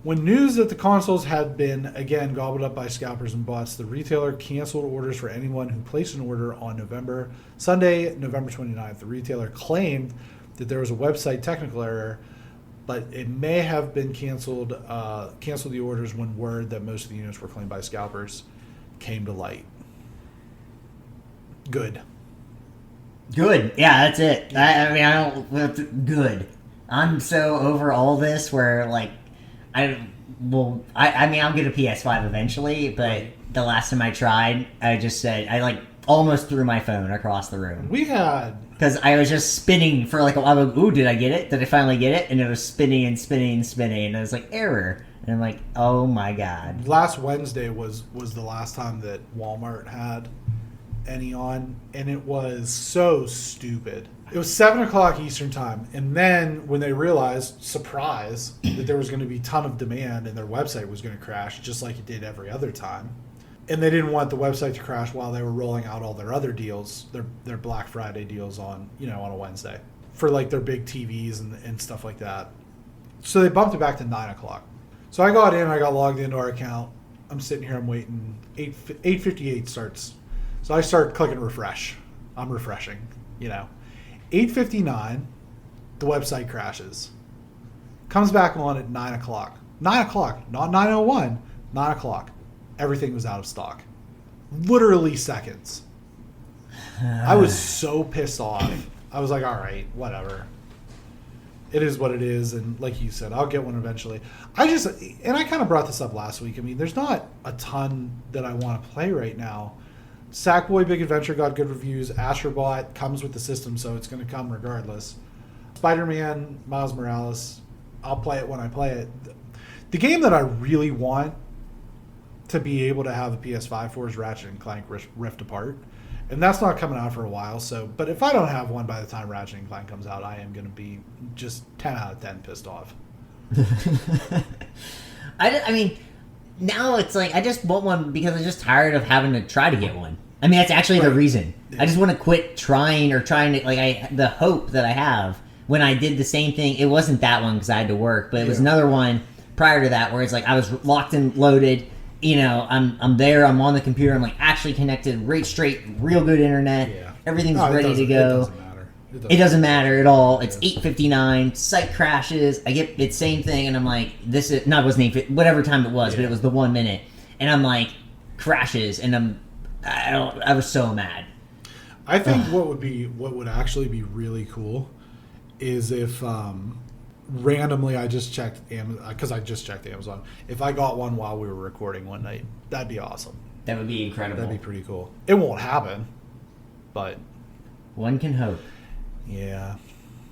When news that the consoles had been, again, gobbled up by scalpers and bots, the retailer canceled orders for anyone who placed an order on Sunday, November 29th. The retailer claimed that there was a website technical error, but it may have been canceled the orders when word that most of the units were claimed by scalpers came to light. Good. Yeah, that's it. Good. I'm so over all this where, like, I'll get a PS5 eventually, but the last time I tried, I just said, I, like, almost threw my phone across the room. Because I was just spinning for like a while. Like, ooh, did I get it? Did I finally get it? And it was spinning and spinning and spinning. And I was like, error. And I'm like, oh my God. Last Wednesday was the last time that Walmart had any on. And it was so stupid. It was 7 o'clock Eastern time. And then when they realized, surprise, that there was going to be a ton of demand and their website was going to crash just like it did every other time. And they didn't want the website to crash while they were rolling out all their other deals, their Black Friday deals on a Wednesday for like their big TVs and stuff like that. So they bumped it back to 9 o'clock. So I got logged into our account. I'm sitting here, I'm waiting. 8:58 starts. So I start clicking refresh. I'm refreshing, 8:59, the website crashes. Comes back on at 9 o'clock. 9 o'clock, not 9:01, 9 o'clock. Everything was out of stock. Literally seconds. I was so pissed off. I was like, all right, whatever. It is what it is. And like you said, I'll get one eventually. I kind of brought this up last week. I mean, there's not a ton that I want to play right now. Sackboy Big Adventure got good reviews. Astrobot comes with the system, so it's going to come regardless. Spider-Man, Miles Morales, I'll play it when I play it. The game that I really want to be able to have a PS5 for is Ratchet and Clank Rift Apart. And that's not coming out for a while. But if I don't have one by the time Ratchet and Clank comes out, I am going to be just 10 out of 10 pissed off. I mean, now it's like I just want one because I'm just tired of having to try to get one. I mean, that's actually the reason. Yeah. I just want to quit trying to, like, the hope that I have when I did the same thing. It wasn't that one because I had to work, but it was another one prior to that where it's like I was locked and loaded. I'm there, I'm on the computer, I'm like actually connected, right straight, real good internet. Yeah. Everything's ready to go. It doesn't matter at all. It's 8:59, site crashes, I get it's same thing, and I'm like, this is not wasn't 8, whatever time it was, but it was the 1 minute. And I'm like, crashes, and I was so mad. I think what would actually be really cool is if randomly I just checked Amazon, because I just checked Amazon. If I got one while we were recording one night, that'd be awesome. That would be incredible. That'd be pretty cool. It won't happen, but one can hope. Yeah,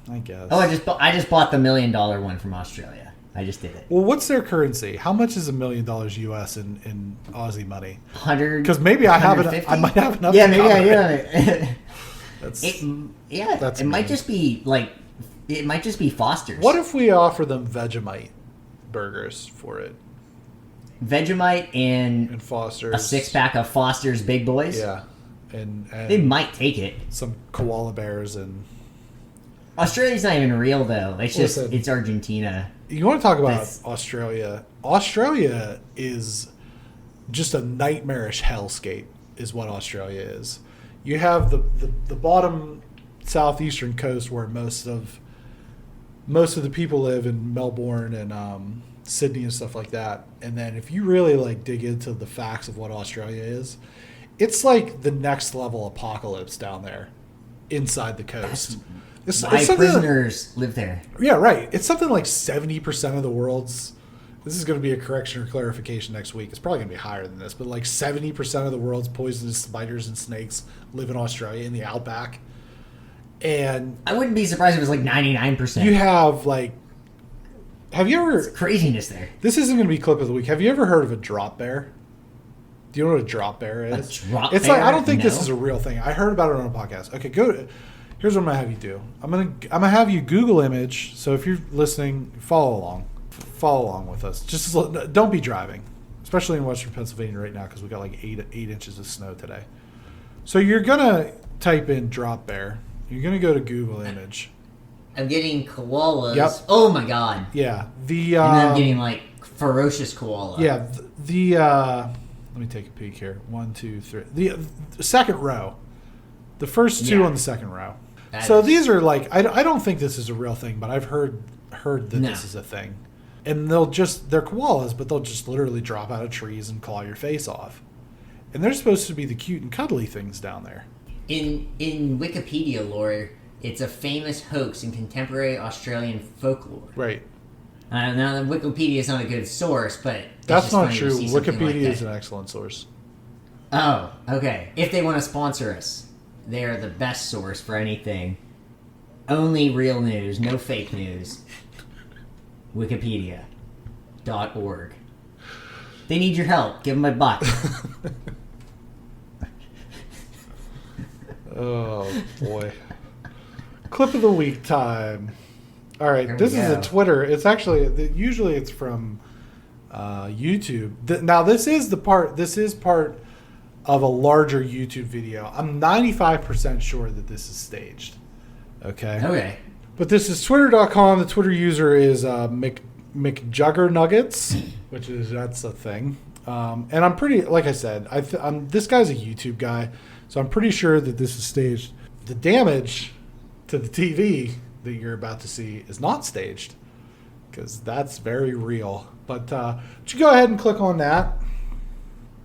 I guess. Oh, I just bought the $1 million one from Australia. I just did it. Well, what's their currency? How much is $1 million US in Aussie money? 100. Because maybe I have it. I might have enough. Yeah, maybe I do. It might just be like. It might just be Foster's. What if we offer them Vegemite burgers for it? Vegemite and Foster's. A 6-pack of Foster's Big Boys? Yeah. And they might take it. Some koala bears and... Australia's not even real, though. It's just, it's Argentina. You want to talk about Australia? Australia is just a nightmarish hellscape, is what Australia is. You have the bottom southeastern coast where most of the people live in Melbourne and Sydney and stuff like that. And then if you really like dig into the facts of what Australia is, it's like the next level apocalypse down there inside the coast. Why prisoners live there. Yeah, right. It's something like 70% of the world's... This is going to be a correction or clarification next week. It's probably going to be higher than this, but like 70% of the world's poisonous spiders and snakes live in Australia in the outback. And I wouldn't be surprised if it was like 99%. You have like... Have you ever... It's craziness there. This isn't going to be clip of the week. Have you ever heard of a drop bear? Do you know what a drop bear is? A drop it's bear? Like, I don't think this is a real thing. I heard about it on a podcast. Okay, go... Here's what I'm gonna have you do. I'm gonna have you Google image. So if you're listening, follow along with us. Just don't be driving, especially in Western Pennsylvania right now because we got like 8 inches of snow today. So you're gonna type in drop bear. You're gonna go to Google image. I'm getting koalas. Yep. Oh my god. Yeah. And then I'm getting like ferocious koala. Yeah. Let me take a peek here. 1, 2, 3. The second row. The first two on the second row. These are like I don't think this is a real thing, but I've heard that this is a thing. And they're koalas, but they'll just literally drop out of trees and claw your face off. And they're supposed to be the cute and cuddly things down there. In Wikipedia lore, it's a famous hoax in contemporary Australian folklore. Right. Now Wikipedia is not a good source, but that's not true. Wikipedia is an excellent source. Oh, okay. If they want to sponsor us. They are the best source for anything. Only real news, no fake news. Wikipedia.org. They need your help. Give them $1. Oh, boy. Clip of the week time. All right, this is a Twitter. It's actually, usually it's from YouTube. Now, this is part of a larger YouTube video. I'm 95% sure that this is staged. Okay. But this is twitter.com. The Twitter user is McJuggernuggets, which is that's a thing. And I'm pretty, like I said, this guy's a YouTube guy, so I'm pretty sure that this is staged. The damage to the TV that you're about to see is not staged, because that's very real. But you go ahead and click on that.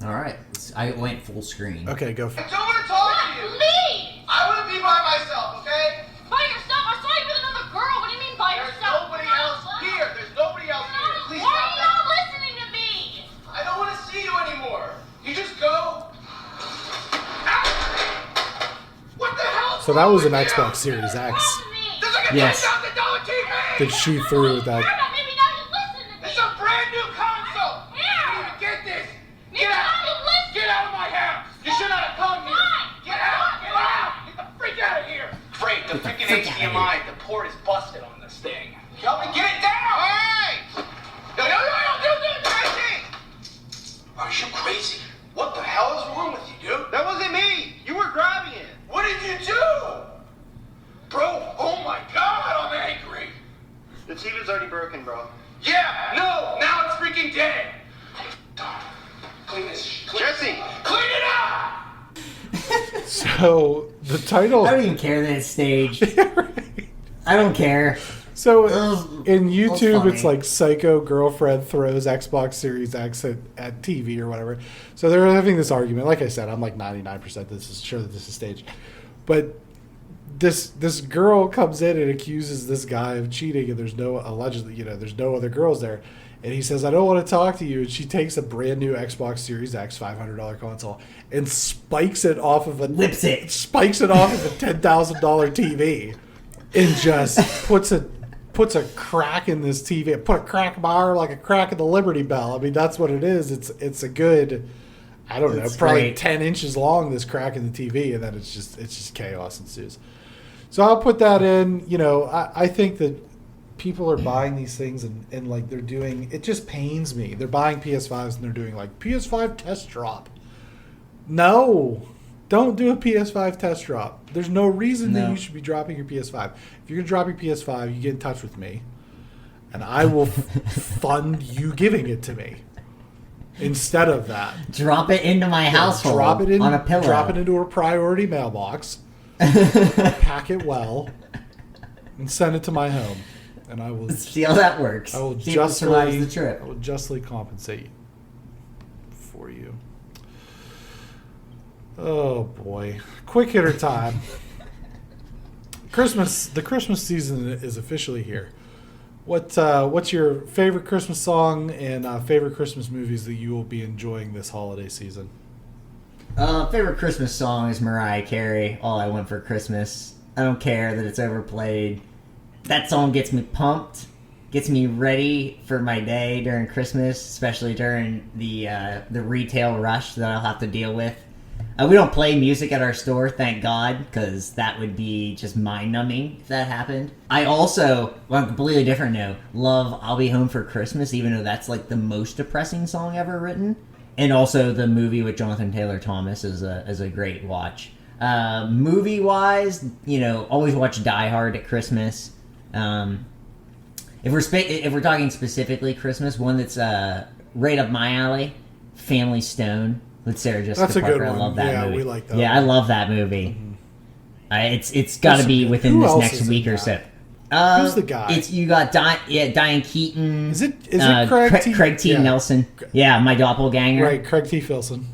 All right. I went full screen. Okay, go. I don't want to talk to you. Me! I want to be by myself, okay? By yourself? I saw you with another girl. What do you mean by There's yourself? nobody else here. There's nobody else here. Please Why stop are you that. not listening to me? I don't want to see you anymore. You just go. What the hell? So that was an Xbox Series X There's like a Yes. $10,000 TV. that she threw with that. Maybe now you listen to me. It's a brand new console. Here. You need to get this. Maybe now you listen. Get out of my house. You should not have come here. Fine. Get out. Get out. Get the freak out of here. Freak, the freaking HDMI. The port is busted on this thing. Help me get it down. Hey! No, crazy. Are you crazy? What the hell is wrong with you, dude? That wasn't me. You were grabbing it. What did you do? Bro, oh my god, I'm angry. The TV's already broken, bro. Yeah, no, now it's freaking dead. Clean this. Jesse, clean it up! So the title. I don't even care that it's staged. I don't care. So in YouTube, funny. it's like psycho girlfriend throws Xbox Series X at TV or whatever. So they're having this argument. Like I said, I'm like 99% sure that this is staged. But this girl comes in and accuses this guy of cheating, and there's no other girls there. And he says, I don't want to talk to you. And she takes a brand new Xbox Series X $500 console and spikes it off of a $10,000 TV and just puts puts a crack in this TV. It put a crack in my arm like a crack in the Liberty Bell. I mean, that's what it is. It's a good, I don't know, probably great. 10 inches long, this crack in the TV, and then it's just chaos ensues. So I'll put that in. You know, I think that people are buying these things and like they're doing, it just pains me. They're buying PS5s and they're doing like PS5 test drop. No, don't do a PS5 test drop. There's no reason that you should be dropping your PS5. If you're going to drop your PS5, you get in touch with me and I will fund you giving it to me. Instead of that, drop it into my household. Drop it in on a pillow. Drop it into a priority mailbox. Pack it well and send it to my home. And I will see how that works. I will survives the trip. I will justly compensate for you. Oh boy, quick hitter time. The Christmas season is officially here. What's your favorite Christmas song and favorite Christmas movies that you will be enjoying this holiday season? Favorite Christmas song is Mariah Carey, All I Want for Christmas. I don't care that it's overplayed. That song gets me pumped, gets me ready for my day during Christmas, especially during the retail rush that I'll have to deal with. We don't play music at our store, thank God, because that would be just mind-numbing if that happened. I also, on a completely different note, love I'll Be Home for Christmas, even though that's like the most depressing song ever written. And also the movie with Jonathan Taylor Thomas is a great watch. Movie-wise, you know, always watch Die Hard at Christmas. If we're talking specifically Christmas, one that's right up my alley, Family Stone with Sarah Jessica That's Parker. A good one. I love that movie. We like that. Yeah, one. I love that movie. Mm-hmm. It's got to be within this next week or so. Who's the guy? You got Diane Keaton. Is it Craig T. Nelson? Yeah, my doppelganger. Right, Craig T. Filson.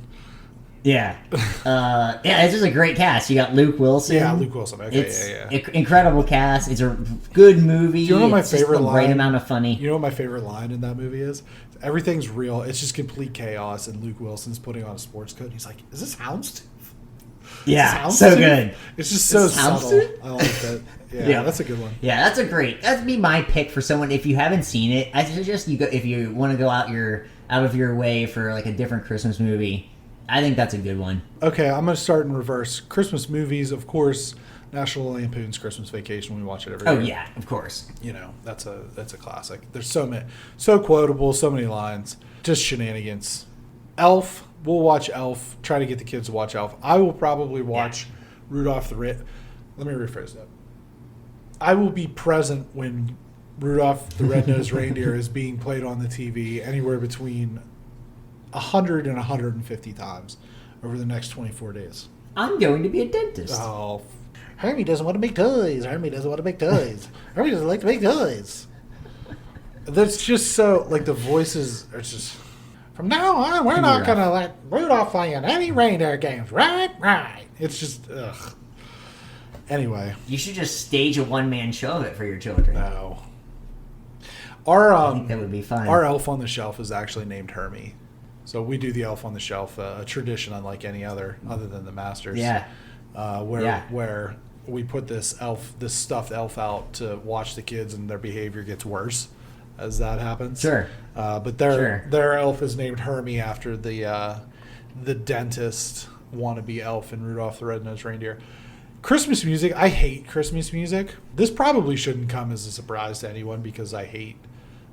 Yeah. It's just a great cast. You got Luke Wilson. Yeah, Luke Wilson. Okay, incredible cast. It's a good movie. Do you know what my favorite line? Great amount of funny. You know what my favorite line in that movie is? Everything's real. It's just complete chaos, and Luke Wilson's putting on a sports coat. And he's like, "Is this Houndstooth?" Yeah, so good. It's just so subtle. I like that. Yeah, that's a good one. Yeah, that'd be my pick for someone. If you haven't seen it, I suggest you go if you want to go out of your way for like a different Christmas movie. I think that's a good one. Okay, I'm going to start in reverse. Christmas movies, of course. National Lampoon's Christmas Vacation. We watch it every year. Oh yeah, of course. You know, that's a classic. There's so quotable, so many lines, just shenanigans. Elf. We'll watch Elf. Try to get the kids to watch Elf. I will probably watch Rudolph the Red. Let me rephrase that. I will be present when Rudolph the Red-Nosed Reindeer is being played on the TV anywhere between 100 and 150 times over the next 24 days. I'm going to be a dentist. Oh, Hermie doesn't want to make toys. Hermie doesn't want to make toys. Hermie doesn't like to make toys. That's just so, like, the voices are just, from now on, we're not going to let Rudolph play in any reindeer games. Right. It's just, ugh. Anyway. You should just stage a one-man show of it for your children. No. I think that would be fun. Our elf on the shelf is actually named Hermie. So we do the elf on the shelf, a tradition unlike any other than the Masters. Yeah. Where we put this stuffed elf out to watch the kids and their behavior gets worse as that happens. Sure. But their elf is named Hermie after the dentist wannabe elf in Rudolph the Red-Nosed Reindeer. Christmas music, I hate Christmas music. This probably shouldn't come as a surprise to anyone because I hate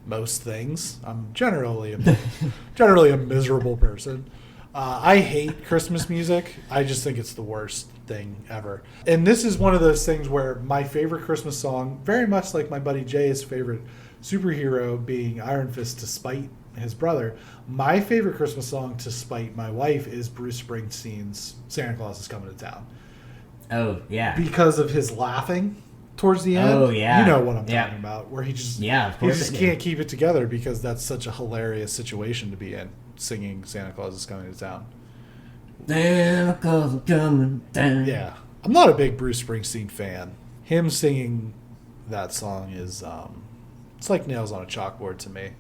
most things. I'm generally a miserable person. I hate Christmas music. I just think it's the worst thing ever. And this is one of those things where my favorite Christmas song, very much like my buddy Jay's favorite superhero being Iron Fist to spite his brother, my favorite Christmas song to spite my wife is Bruce Springsteen's Santa Claus is Coming to Town. Oh, yeah. Because of his laughing towards the end. Oh, yeah. You know what I'm talking about. Where he just can't keep it together because that's such a hilarious situation to be in, singing Santa Claus is Coming to Town. Santa Claus is coming down. Yeah. I'm not a big Bruce Springsteen fan. Him singing that song is, it's like nails on a chalkboard to me.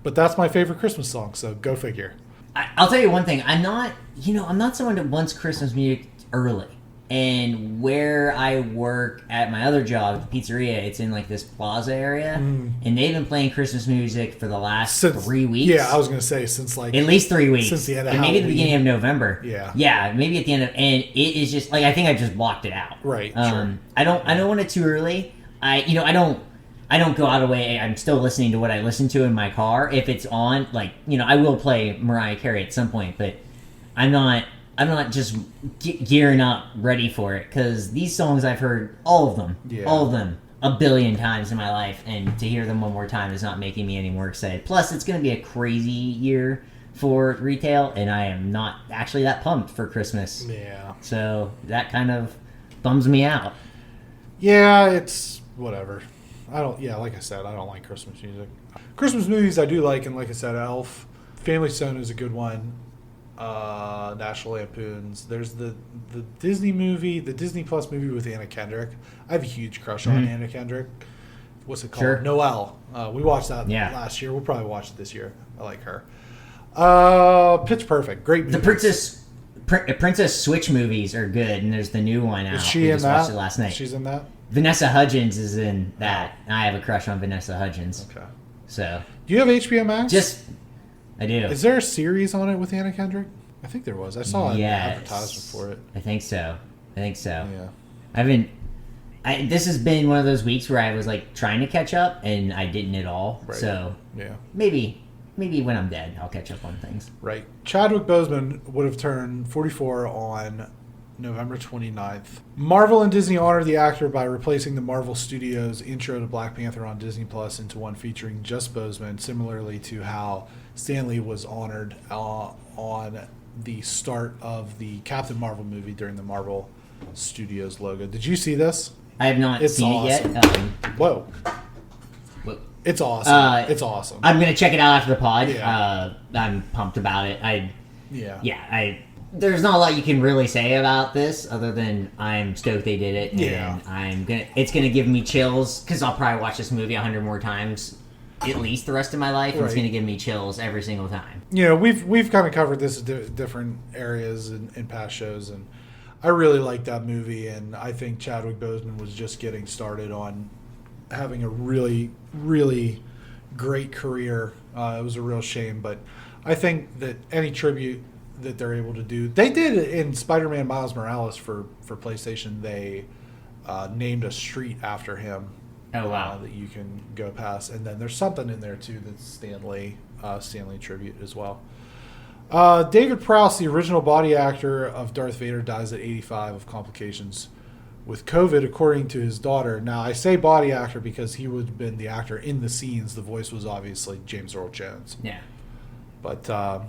But that's my favorite Christmas song, so go figure. I'll tell you one thing. I'm not someone that wants Christmas music early. And where I work at my other job, the pizzeria, it's in like this plaza area, and they've been playing Christmas music for the last 3 weeks. Yeah, I was gonna say since like at least 3 weeks, since the end of and maybe the beginning of November. Yeah, maybe at the end of, and it is just like I think I just blocked it out. Right. Sure. I don't want it too early. I don't go out of the way. I'm still listening to what I listen to in my car. If it's on, like, I will play Mariah Carey at some point, but I'm not just gearing up ready for it, because these songs I've heard all of them a billion times in my life, and to hear them one more time is not making me any more excited. Plus, it's going to be a crazy year for retail, and I am not actually that pumped for Christmas. Yeah. So that kind of bums me out. Yeah, it's whatever. Like I said, I don't like Christmas music. Christmas movies I do like, and like I said, Elf, Family Stone is a good one. National Lampoons. There's the Disney movie, the Disney Plus movie with Anna Kendrick. I have a huge crush on Anna Kendrick. What's it called? Sure. Noelle. We watched that last year. We'll probably watch it this year. I like her. Pitch Perfect. Great movie. The Princess Switch movies are good, and there's the new one out. Is she in that? Watched it last night. She's in that? Vanessa Hudgens is in that. I have a crush on Vanessa Hudgens. Okay. So. Do you have HBO Max? I do. Is there a series on it with Anna Kendrick? I think there was. I saw an advertisement for it. I think so. Yeah. This has been one of those weeks where I was like trying to catch up, and I didn't at all. Right. So yeah, maybe when I'm dead, I'll catch up on things. Right. Chadwick Boseman would have turned 44 on November 29th. Marvel and Disney honored the actor by replacing the Marvel Studios intro to Black Panther on Disney Plus into one featuring just Boseman, similarly to how Stan Lee was honored on the start of the Captain Marvel movie during the Marvel Studios logo. Did you see this? I have not seen it yet. Whoa. It's awesome. It's awesome. I'm going to check it out after the pod. Yeah. I'm pumped about it. There's not a lot you can really say about this other than I'm stoked they did it. And it's going to give me chills, because I'll probably watch this movie 100 more times at least the rest of my life. Right. It's going to give me chills every single time. We've kind of covered this in different areas in past shows, and I really like that movie, and I think Chadwick Boseman was just getting started on having a really, really great career. It was a real shame, but I think that any tribute that they're able to do, they did it in Spider-Man Miles Morales for PlayStation. They named a street after him. Oh wow! That you can go past, and then there's something in there too that's Stan Lee tribute as well. David Prowse, the original body actor of Darth Vader, dies at 85 of complications with COVID, according to his daughter. Now, I say body actor because he would have been the actor in the scenes. The voice was obviously James Earl Jones. Yeah. But, a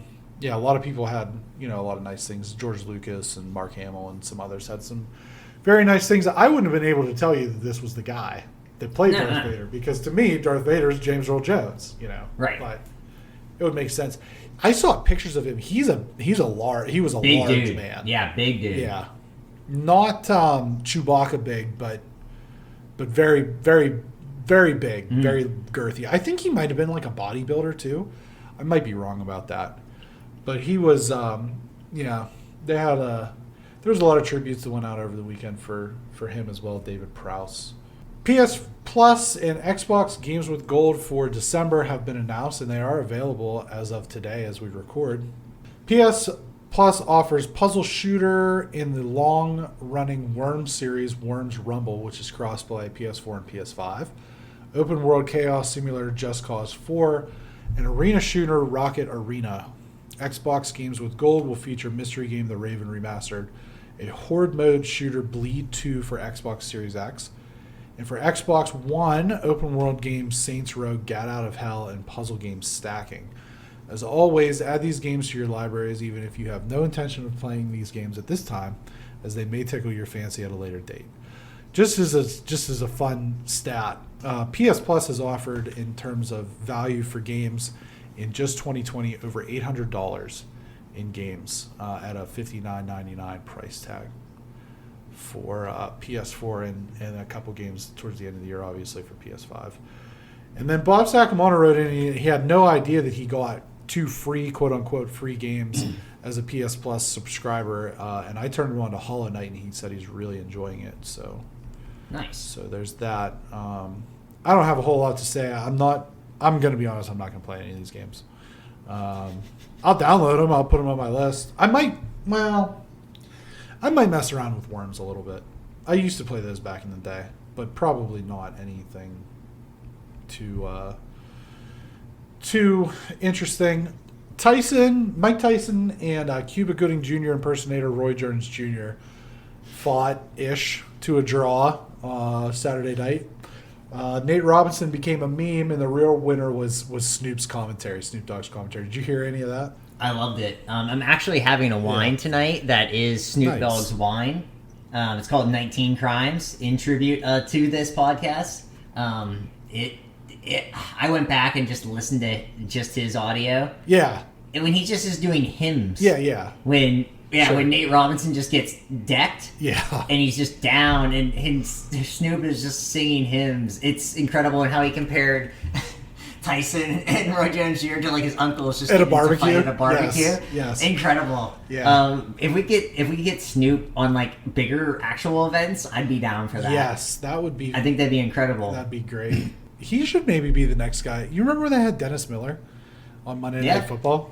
lot of people had, a lot of nice things. George Lucas and Mark Hamill and some others had some very nice things. I wouldn't have been able to tell you that this was the guy that played Darth Vader, because to me, Darth Vader is James Earl Jones, Right. But it would make sense. I saw pictures of him. He was a large dude. Man. Yeah, big dude. Yeah. Not Chewbacca big, but very, very, very big, very girthy. I think he might have been like a bodybuilder too. I might be wrong about that. But he was, there was a lot of tributes that went out over the weekend for him as well, David Prowse. PS Plus and Xbox Games with Gold for December have been announced, and they are available as of today as we record. PS Plus offers puzzle shooter in the long-running Worms series, Worms Rumble, which is cross-play PS4 and PS5, open world chaos simulator Just Cause 4, and arena shooter Rocket Arena. Xbox Games with Gold will feature mystery game The Raven Remastered, a horde mode shooter Bleed 2 for Xbox Series X, and for Xbox One, open world games Saints Row, Gat Out of Hell, and puzzle games Stacking. As always, add these games to your libraries even if you have no intention of playing these games at this time, as they may tickle your fancy at a later date. Just as a fun stat, PS Plus has offered, in terms of value for games in just 2020, over $800 in games at a $59.99 price tag for PS4 and a couple games towards the end of the year, obviously, for PS5. And then Bob Sacamano wrote in, he had no idea that he got 2 free, quote-unquote, free games as a PS Plus subscriber, and I turned him on to Hollow Knight, and he said he's really enjoying it. So nice. So there's that. I don't have a whole lot to say. I'm going to be honest. I'm not going to play any of these games. I'll download them. I'll put them on my list. I might mess around with Worms a little bit. I used to play those back in the day, but probably not anything too interesting. Mike Tyson and Cuba Gooding Jr. impersonator Roy Jones Jr. fought-ish to a draw Saturday night. Nate Robinson became a meme, and the real winner was Snoop Dogg's commentary. Did you hear any of that? I loved it. I'm actually having a wine tonight that is Snoop Dogg's wine. It's called 19 Crimes, in tribute to this podcast. I went back and just listened to just his audio. Yeah. And when he just is doing hymns. Yeah. When Nate Robinson just gets decked. Yeah. And he's just down and Snoop is just singing hymns. It's incredible, and how he compared Tyson and Roy Jones Jr. to like his uncles just at a barbecue. Yes. Incredible. Yeah. If we get Snoop on like bigger actual events, I'd be down for that. Yes, that would be. I think that'd be incredible. That'd be great. He should maybe be the next guy. You remember when they had Dennis Miller on Monday Night Football?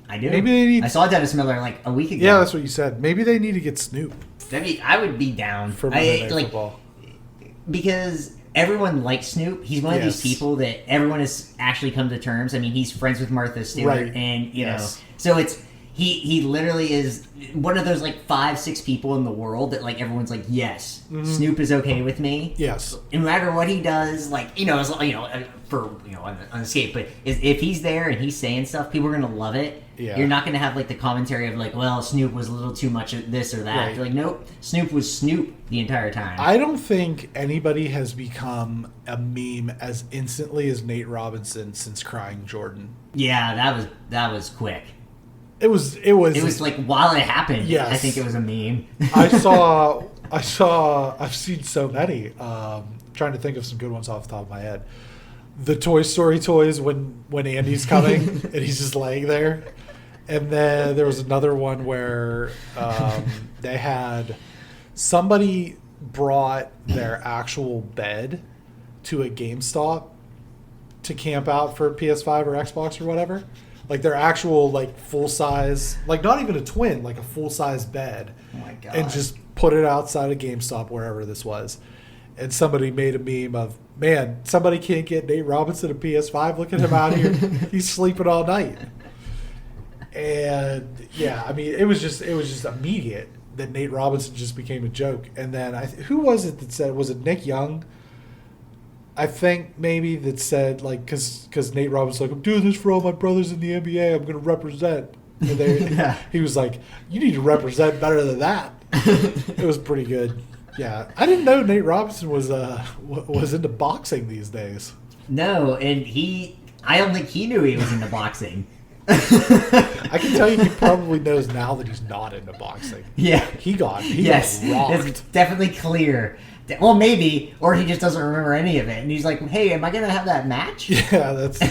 I do. Maybe I saw Dennis Miller like a week ago. Yeah, that's what you said. Maybe they need to get Snoop. I would be down for Monday Night Football, because everyone likes Snoop. He's one of these people that everyone has actually come to terms. I mean, he's friends with Martha Stewart, and you know, so it's he literally is one of those like 5-6 people in the world that like everyone's like, yes, Snoop is okay with me. Yes, no matter what he does, like on the skate, but if he's there and he's saying stuff, people are gonna love it. Yeah. You're not gonna have like the commentary of like, well, Snoop was a little too much of this or that. Right. You're like, nope, Snoop was Snoop the entire time. I don't think anybody has become a meme as instantly as Nate Robinson since Crying Jordan. Yeah, that was quick. It was like while it happened. Yes. I think it was a meme. I've seen so many. Trying to think of some good ones off the top of my head. The Toy Story toys when Andy's coming and he's just laying there. And then there was another one where they had somebody brought their actual bed to a GameStop to camp out for PS5 or Xbox or whatever. Like their actual like full size, like not even a twin, like a full size bed. Oh my god! And just put it outside of GameStop wherever this was. And somebody made a meme of, man, somebody can't get Nate Robinson a PS5. Look at him out here; he's sleeping all night. And yeah, I mean, it was just immediate that Nate Robinson just became a joke. And then who was it that said, was it Nick Young? I think maybe that said, like, because Nate Robinson's like, I'm doing this for all my brothers in the NBA. I'm going to represent. And he was like, you need to represent better than that. It was pretty good. Yeah, I didn't know Nate Robinson was into boxing these days. No, and I don't think he knew he was into boxing. I can tell you he probably knows now that he's not into boxing. Yeah. He got rocked. It's definitely clear. Well, maybe, or he just doesn't remember any of it, and he's like, "Hey, am I gonna have that match?" Yeah, that's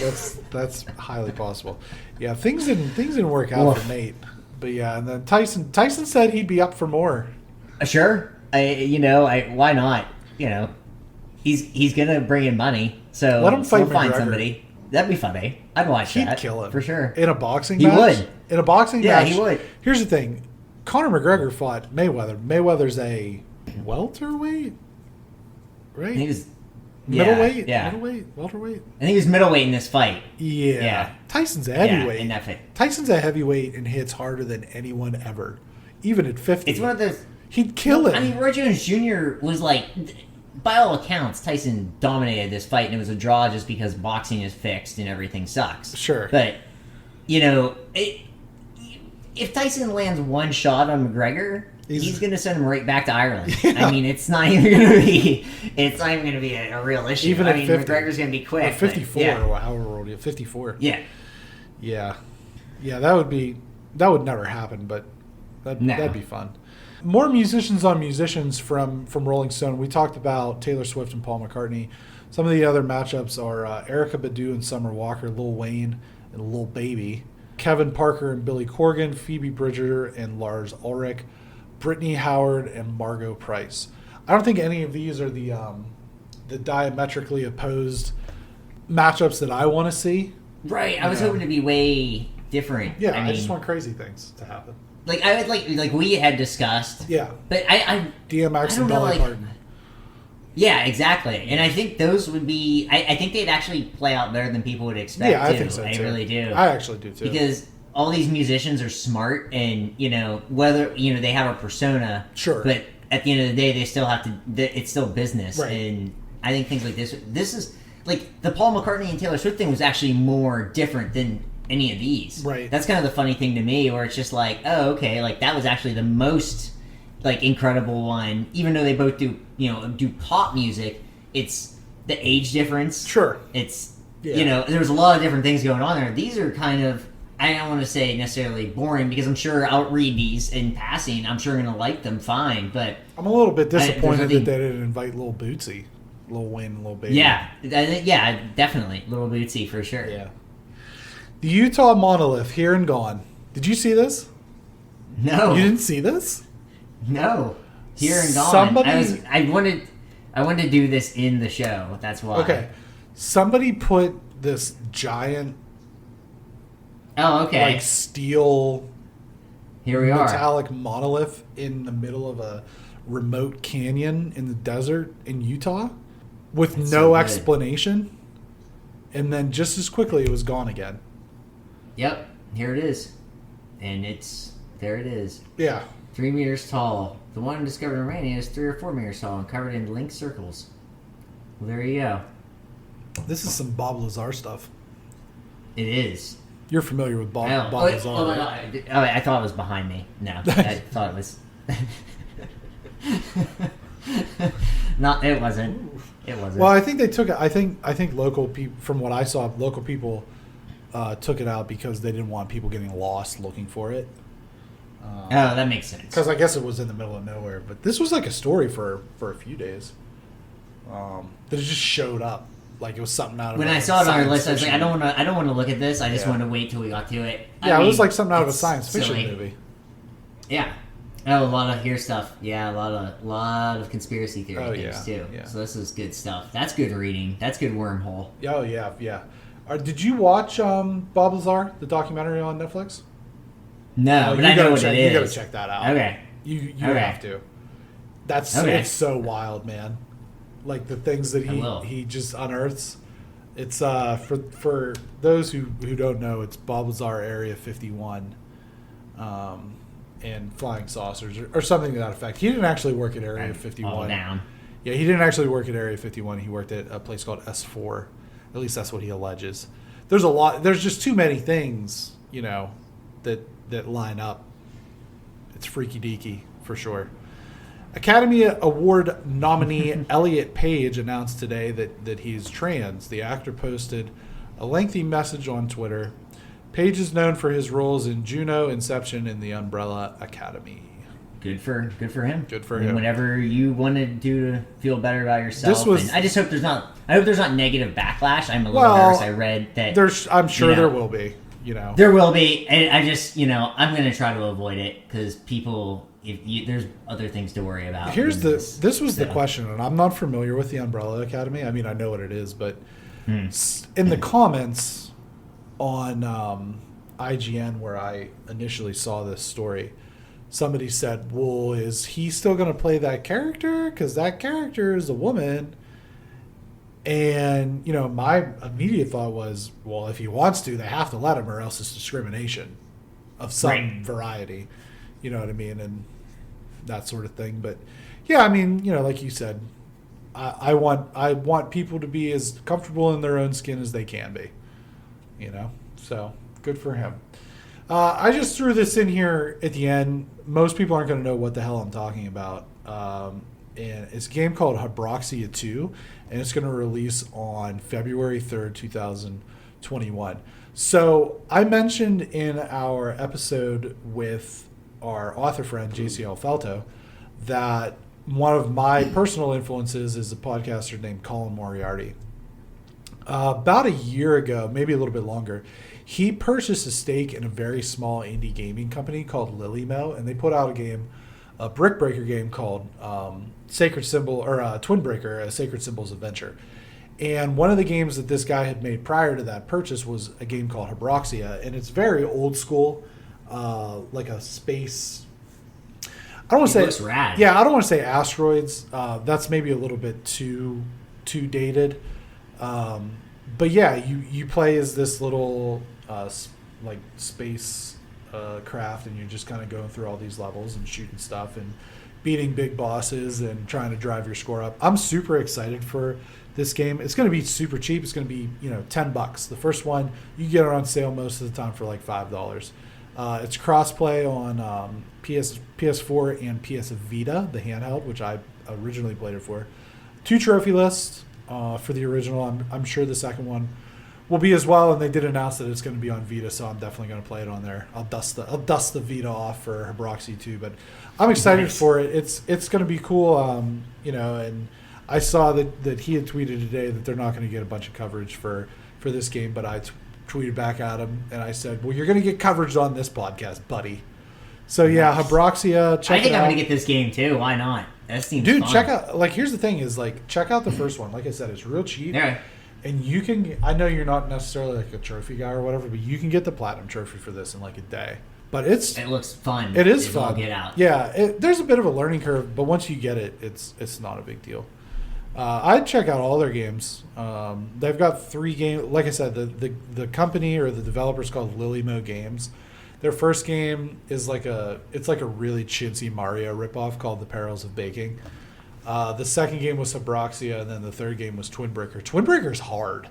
highly possible. Yeah, things didn't work out for Nate, but yeah, and then Tyson said he'd be up for more. Sure, why not? You know, he's gonna bring in money, so let him find somebody. That'd be funny. I'd watch that. He'd kill him for sure in a boxing match. He would in a boxing match. Yeah, he would. Here's the thing: Conor McGregor fought Mayweather. Mayweather's a welterweight. Right? He was middleweight? Yeah. Middleweight? Welterweight? I think he was middleweight in this fight. Yeah. Tyson's a heavyweight. In that fight. Tyson's a heavyweight and hits harder than anyone ever. Even at 50. It's one of those... He'd kill him. I mean, Roy Jones Jr. was like... By all accounts, Tyson dominated this fight, and it was a draw just because boxing is fixed and everything sucks. Sure. But, if Tyson lands one shot on McGregor... He's going to send him right back to Ireland. Yeah. I mean, it's not even going to be a real issue. Even at 50, McGregor's going to be quick. Or 54 or however old he is. 54. Yeah. Yeah. Yeah, that would never happen, but that'd be fun. More musicians on musicians from Rolling Stone. We talked about Taylor Swift and Paul McCartney. Some of the other matchups are Erykah Badu and Summer Walker, Lil Wayne and Lil Baby. Kevin Parker and Billy Corgan, Phoebe Bridger and Lars Ulrich, Brittany Howard and Margot Price. I don't think any of these are the diametrically opposed matchups that I want to see. Right. I was hoping to be way different. Yeah, I just want crazy things to happen. Like I would like we had discussed. Yeah. But I DMX and Dolly Parton. Yeah, exactly. And I think those would be I think they'd actually play out better than people would expect. Yeah, I think so too. I really do. I actually do too. Because all these musicians are smart, and whether they have a persona. Sure. But at the end of the day, they still have to. It's still business, right. And I think things like this. This is like the Paul McCartney and Taylor Swift thing was actually more different than any of these. Right. That's kind of the funny thing to me, where it's just like, oh, okay, like that was actually the most like incredible one. Even though they both do pop music, it's the age difference. Sure. It's there's a lot of different things going on there. These are kind of, I don't want to say necessarily boring, because I'm sure I'll read these in passing. I'm sure I'm going to like them fine, but I'm a little bit disappointed that they didn't invite Lil Bootsy, Lil Wayne and Lil Baby. Yeah, definitely. Lil Bootsy for sure. Yeah. The Utah Monolith, here and gone. Did you see this? No. You didn't see this? No. Here and gone. I wanted to do this in the show. That's why. Okay. Somebody put this giant like steel here we metallic monolith in the middle of a remote canyon in the desert in Utah with no explanation. And then just as quickly it was gone again. Yep. Here it is. And there it is. Yeah. 3 meters tall. The one discovered in Romania is 3 or 4 meters tall and covered in linked circles. Well, there you go. This is some Bob Lazar stuff. It is. You're familiar with Bob Lazar, right? I thought it was behind me. No, I thought it was... No, it wasn't. It wasn't. Well, I think they took it. I think local people, from what I saw, local people took it out because they didn't want people getting lost looking for it. That makes sense. Because I guess it was in the middle of nowhere. But this was like a story for a few days. That it just showed up. Like it was something out of. When I saw it on our list, I was like, I don't want to look at this. I just want to wait till we got to it. Yeah, it was like something out of a science fiction movie. Yeah. Oh, a lot of here stuff. Yeah, a lot of conspiracy theory things too. Yeah. So this is good stuff. That's good reading. That's good wormhole. Oh yeah. Did you watch Bob Lazar, the documentary on Netflix? No, but I know what it is. You gotta check that out. Okay. You have to. It's so wild, man. Like the things that he just unearths. It's for those who don't know, it's Bob Lazar Area 51. And flying saucers or something to that effect. He didn't actually work at Area 51. All down. Yeah, he didn't actually work at Area 51. He worked at a place called S4. At least that's what he alleges. There's just too many things, that line up. It's freaky deaky for sure. Academy Award nominee Elliot Page announced today that he's trans. The actor posted a lengthy message on Twitter. Page is known for his roles in Juno, Inception, and The Umbrella Academy. Good for him. Good for him. Whatever you want to do to feel better about yourself. I just hope there's not negative backlash. I'm a little nervous. I read that. I'm sure there will be. There will be, and I just I'm going to try to avoid it because people. There's other things to worry about. This was the question, and I'm not familiar with The Umbrella Academy. I mean, I know what it is, but in the comments on IGN, where I initially saw this story, somebody said, well, is he still going to play that character? Because that character is a woman. And, my immediate thought was, well, if he wants to, they have to let him, or else it's discrimination of some variety. You know what I mean? And that sort of thing. But, yeah, I mean, like you said, I want people to be as comfortable in their own skin as they can be. So good for him. I just threw this in here at the end. Most people aren't going to know what the hell I'm talking about. And it's a game called Habroxia 2, and it's going to release on February 3rd, 2021. So I mentioned in our episode with our author friend, JCL Felto, that one of my personal influences is a podcaster named Colin Moriarty. About a year ago, maybe a little bit longer, He purchased a stake in a very small indie gaming company called Lilymo, and they put out a brick breaker game called Sacred Symbol, or Twin Breaker, a Sacred Symbols Adventure. And one of the games that this guy had made prior to that purchase was a game called Hebroxia, and it's very old school, like a space. I don't want to say rad. Yeah, I don't want to say asteroids. That's maybe a little bit too dated. But yeah, you play as this little like space craft, and you're just kind of going through all these levels and shooting stuff and beating big bosses and trying to drive your score up. I'm super excited for this game. It's going to be super cheap. It's going to be $10. The first one you get it on sale most of the time for like $5. It's crossplay on PS4 and PS Vita, the handheld, which I originally played it for. 2 trophy lists for the original. I'm sure the second one will be as well, and they did announce that it's going to be on Vita, so I'm definitely going to play it on there. I'll dust the Vita off for Hebroxia too, but I'm excited for it. It's going to be cool, and I saw that he had tweeted today that they're not going to get a bunch of coverage for this game, but I tweeted back at him and I said, well, you're going to get coverage on this podcast, buddy. So yeah, Hebroxia, check it out. I think I'm going to get this game too. Why not? That seems Dude, fun. check out, like, here's the thing is, like, check out the first one. Like I said, it's real cheap. Yeah. And you can, I know you're not necessarily like a trophy guy or whatever, but you can get the platinum trophy for this in like a day. But it looks fun. It is fun. Get out. Yeah, there's a bit of a learning curve, but once you get it, it's not a big deal. I'd check out all their games. They've got 3 games. Like I said, the company or the developer's called Lilymo Games. Their first game is like a really chintzy Mario ripoff called The Perils of Baking. The second game was Hebroxia, and then the third game was Twin Breaker. Twin Breaker's hard.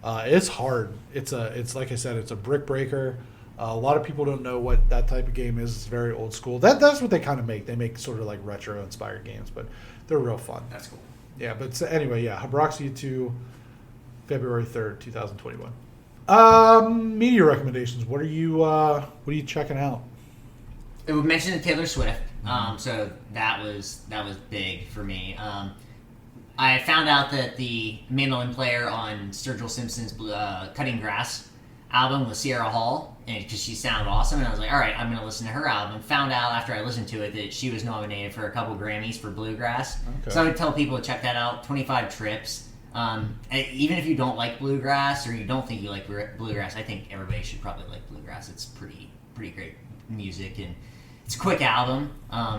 It's hard. It's like I said, it's a brick breaker. A lot of people don't know what that type of game is. It's very old school. That's what they kind of make. They make sort of like retro inspired games, but they're real fun. That's cool. Yeah, but so anyway, yeah, Hebroxia 2, February 3rd, 2021. Media recommendations. What are you checking out? We mentioned Taylor Swift, so that was big for me. I found out that the mandolin player on Sturgill Simpson's Cutting Grass album was Sierra Hall, and because she sounded awesome, and I was like, all right, I'm going to listen to her album. Found out after I listened to it that she was nominated for a couple Grammys for Bluegrass. Okay. So I would tell people to check that out. 25 trips. Even if you don't like bluegrass or you don't think you like bluegrass, I think everybody should probably like bluegrass. It's pretty great music, and it's a quick album.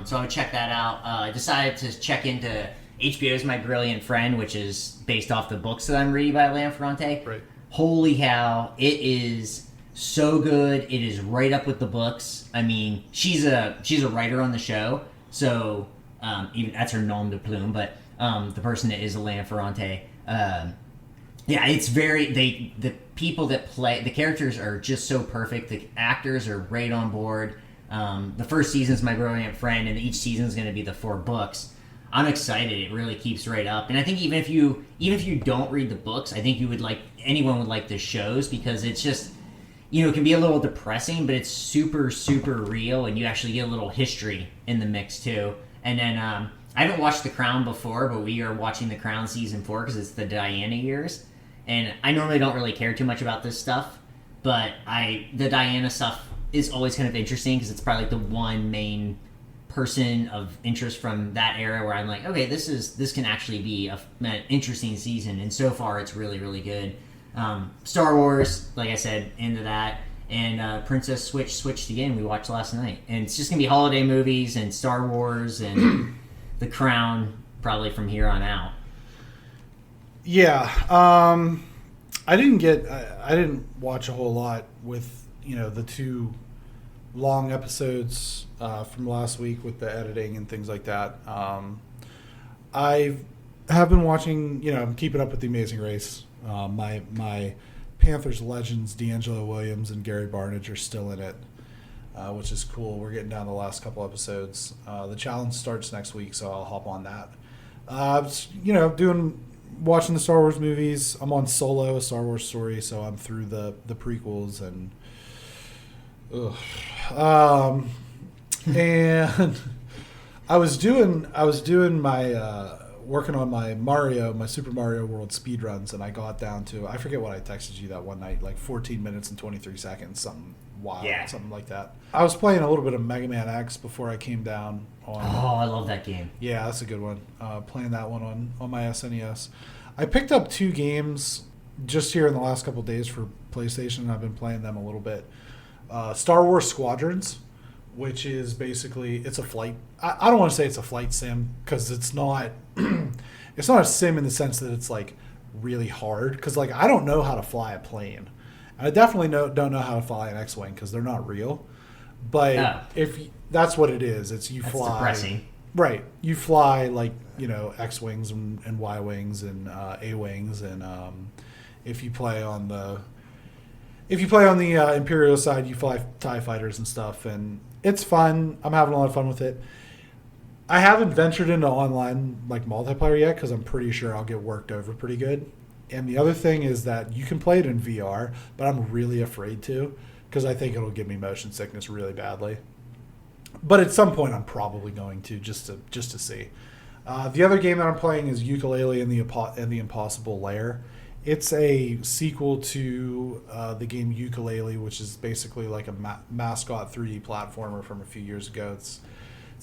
So I would check that out. I decided to check into HBO's My Brilliant Friend, which is based off the books that I'm reading by Elena Ferrante. Right. Holy cow, it is so good. It is right up with the books. I mean, she's a writer on the show, so even that's her nom de plume, but the person that is Elena Ferrante, it's very, the people that play, the characters are just so perfect. The actors are right on board. The first season's My Brilliant Friend, and each season's going to be the 4 books. I'm excited. It really keeps right up. And I think even if you don't read the books, I think anyone would like the shows, because it's just, it can be a little depressing, but it's super, super real, and you actually get a little history in the mix too. And then I haven't watched The Crown before, but we are watching The Crown season 4 because it's the Diana years. And I normally don't really care too much about this stuff, but the Diana stuff is always kind of interesting because it's probably like the one main person of interest from that era where I'm like, okay, this can actually be an interesting season, and so far it's really, really good. Star Wars, like I said, into that, and Princess switched again. We watched last night, and it's just gonna be holiday movies and Star Wars and The Crown probably from here on out. Yeah, I didn't watch a whole lot with the 2 long episodes from last week with the editing and things like that. I have been watching, I'm keeping up with The Amazing Race. My Panthers legends, D'Angelo Williams and Gary Barnidge, are still in it, which is cool. We're getting down the last couple episodes. The challenge starts next week, so I'll hop on that. Watching the Star Wars movies. I'm on Solo, a Star Wars story, so I'm through the prequels and. And I was doing my working on my Super Mario World speedruns, and I got down to, I forget what I texted you that one night, like 14 minutes and 23 seconds, something wild, something like that. I was playing a little bit of Mega Man X before I came down on. Oh, I love that game. Yeah, that's a good one. Playing that one on my SNES. I picked up 2 games just here in the last couple of days for PlayStation, and I've been playing them a little bit. Star Wars Squadrons, which is basically, it's a flight. I don't want to say it's a flight sim, because it's not. It's not a sim in the sense that it's like really hard. Because like I don't know how to fly a plane. I definitely don't know how to fly an X-wing because they're not real. But if that's what it is, it's you fly. That's depressing. Right, you fly like X-wings and Y-wings and A-wings, and if you play on the Imperial side, you fly TIE fighters and stuff, and it's fun. I'm having a lot of fun with it. I haven't ventured into online like multiplayer yet because I'm pretty sure I'll get worked over pretty good. And the other thing is that you can play it in VR, but I'm really afraid to because I think it'll give me motion sickness really badly. But at some point, I'm probably going to just to see. The other game that I'm playing is Yooka-Laylee and the Impossible Lair. It's a sequel to the game Yooka-Laylee, which is basically like a mascot 3D platformer from a few years ago. It's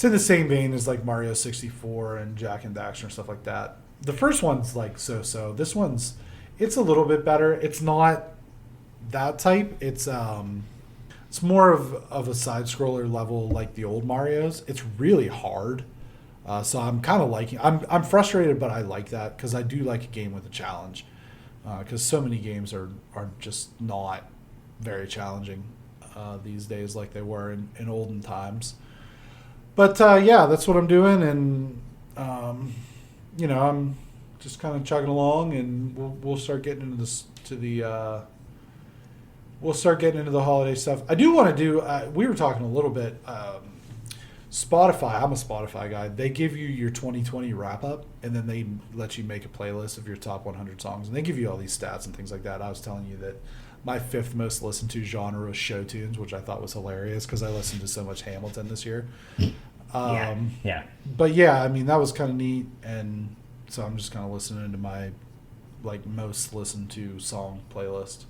in the same vein as like Mario 64 and Jak and Daxter and stuff like that. The first one's like so. This one's it's a little bit better. It's not that type. It's more of a side scroller level like the old Marios. It's really hard. So I'm kind of liking. I'm frustrated, but I like that because I do like a game with a challenge. Because so many games are just not very challenging these days like they were in olden times. But yeah, that's what I'm doing, and I'm just kind of chugging along, and we'll start getting into this we'll start getting into the holiday stuff. I do want to do. We were talking a little bit. Spotify. I'm a Spotify guy. They give you your 2020 wrap up, and then they let you make a playlist of your top 100 songs, and they give you all these stats and things like that. I was telling you that my 5th most listened to genre was show tunes, which I thought was hilarious because I listened to so much Hamilton this year. Yeah. But yeah, I mean that was kind of neat, and so I'm just kind of listening to my like most listened to song playlist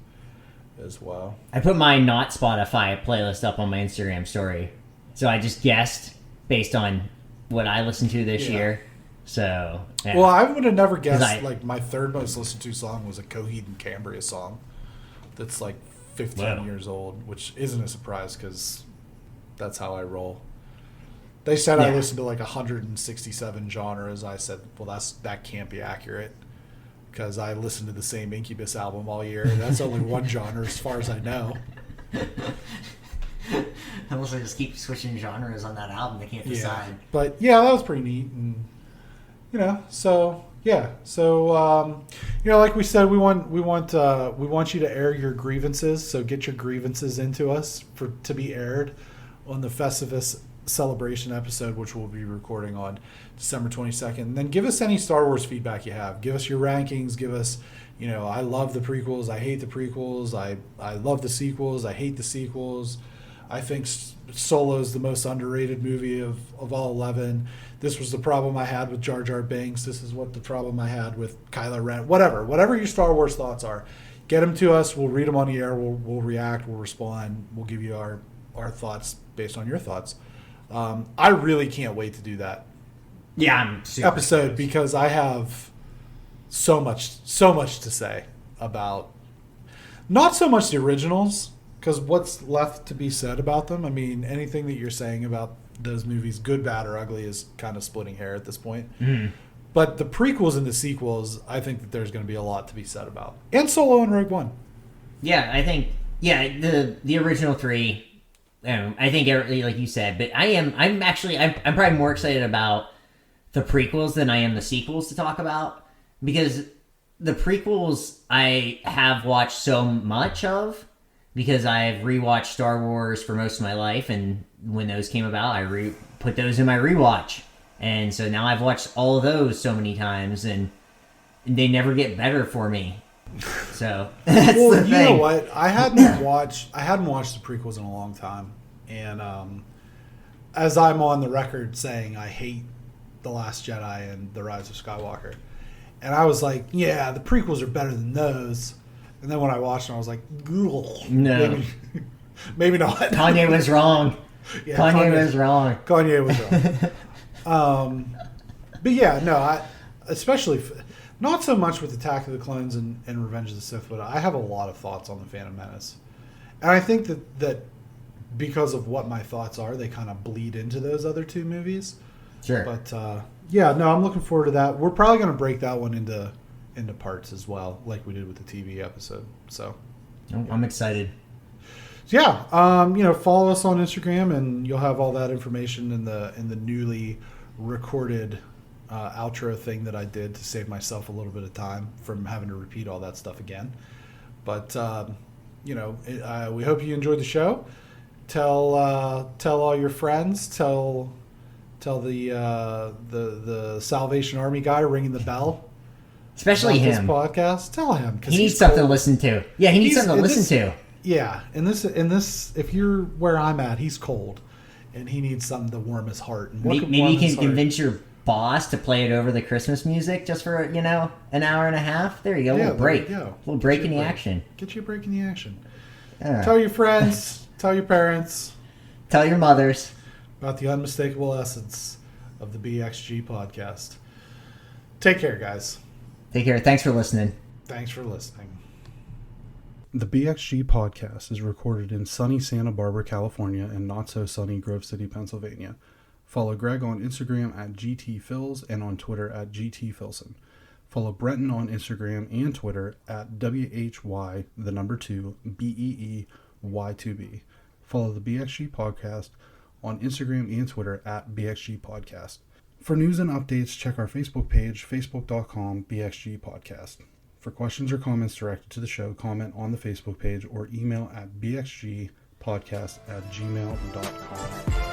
as well. I put my not Spotify playlist up on my Instagram story. So I just guessed based on what I listened to this year. So yeah. Well, I would have never guessed. Like my 3rd most listened to song was a Coheed and Cambria song that's like 15 years old, which isn't a surprise because that's how I roll. They said I listened to like 167 genres. I said, well, that can't be accurate because I listened to the same Incubus album all year. That's only one genre as far as I know. Unless they just keep switching genres on that album, they can't decide. Yeah. But yeah, that was pretty neat, and so yeah, so like we said, we want you to air your grievances. So get your grievances into us to be aired on the Festivus celebration episode, which we'll be recording on December 22nd. And then give us any Star Wars feedback you have. Give us your rankings. Give us, I love the prequels. I hate the prequels. I love the sequels. I hate the sequels. I think Solo's the most underrated movie of all 11. This was the problem I had with Jar Jar Binks. This is what the problem I had with Kylo Ren. Whatever your Star Wars thoughts are, get them to us. We'll read them on the air. We'll react. We'll respond. We'll give you our thoughts based on your thoughts. I really can't wait to do that. Yeah, I'm super episode excited. Because I have so much to say about not so much the originals. Because what's left to be said about them? I mean, anything that you're saying about those movies, good, bad, or ugly, is kind of splitting hair at this point. Mm. But the prequels and the sequels, I think that there's going to be a lot to be said about. And Solo and Rogue One. Yeah, I think, the original 3, I think, like you said, but I'm probably more excited about the prequels than I am the sequels to talk about. Because the prequels I have watched so much of, because I've rewatched Star Wars for most of my life, and when those came about, I put those in my rewatch. And so now I've watched all of those so many times, and they never get better for me. So that's the thing. You know what? I hadn't watched the prequels in a long time, and as I'm on the record saying I hate The Last Jedi and The Rise of Skywalker. And I was like, yeah, the prequels are better than those. And then when I watched them, I was like, no. Maybe not. Kanye was wrong. Yeah, Kanye was wrong. Kanye was wrong. But yeah, no, especially, not so much with Attack of the Clones and Revenge of the Sith, but I have a lot of thoughts on The Phantom Menace. And I think that because of what my thoughts are, they kind of bleed into those other two movies. Sure. But yeah, no, I'm looking forward to that. We're probably going to break that one into parts as well, like we did with the TV episode. So I'm excited. So yeah, follow us on Instagram, and you'll have all that information in the newly recorded outro thing that I did to save myself a little bit of time from having to repeat all that stuff again. But we hope you enjoyed the show. Tell all your friends. Tell the Salvation Army guy ringing the bell, especially him. This podcast. Tell him he needs something to listen to. Yeah, he needs something to listen to. Yeah, in this, if you're where I'm at, he's cold, and he needs something to warm his heart. And maybe you can convince your boss to play it over the Christmas music just for an hour and a half. There you go. We'll break. We'll break in the action. Get you a break in the action. Tell your friends. Tell your parents. Tell your mothers about the unmistakable essence of the BXG podcast. Take care, guys. Take care. Thanks for listening. The BXG podcast is recorded in sunny Santa Barbara, California, and not so sunny Grove City, Pennsylvania. Follow Greg on Instagram at GTFills and on Twitter at GTFilson. Follow Brenton on Instagram and Twitter at WHY2BEEY2B. Follow the BXG podcast on Instagram and Twitter at BXG Podcast. For news and updates, check our Facebook page, facebook.com BXG Podcast. For questions or comments directed to the show, comment on the Facebook page or email at bxgpodcast@gmail.com.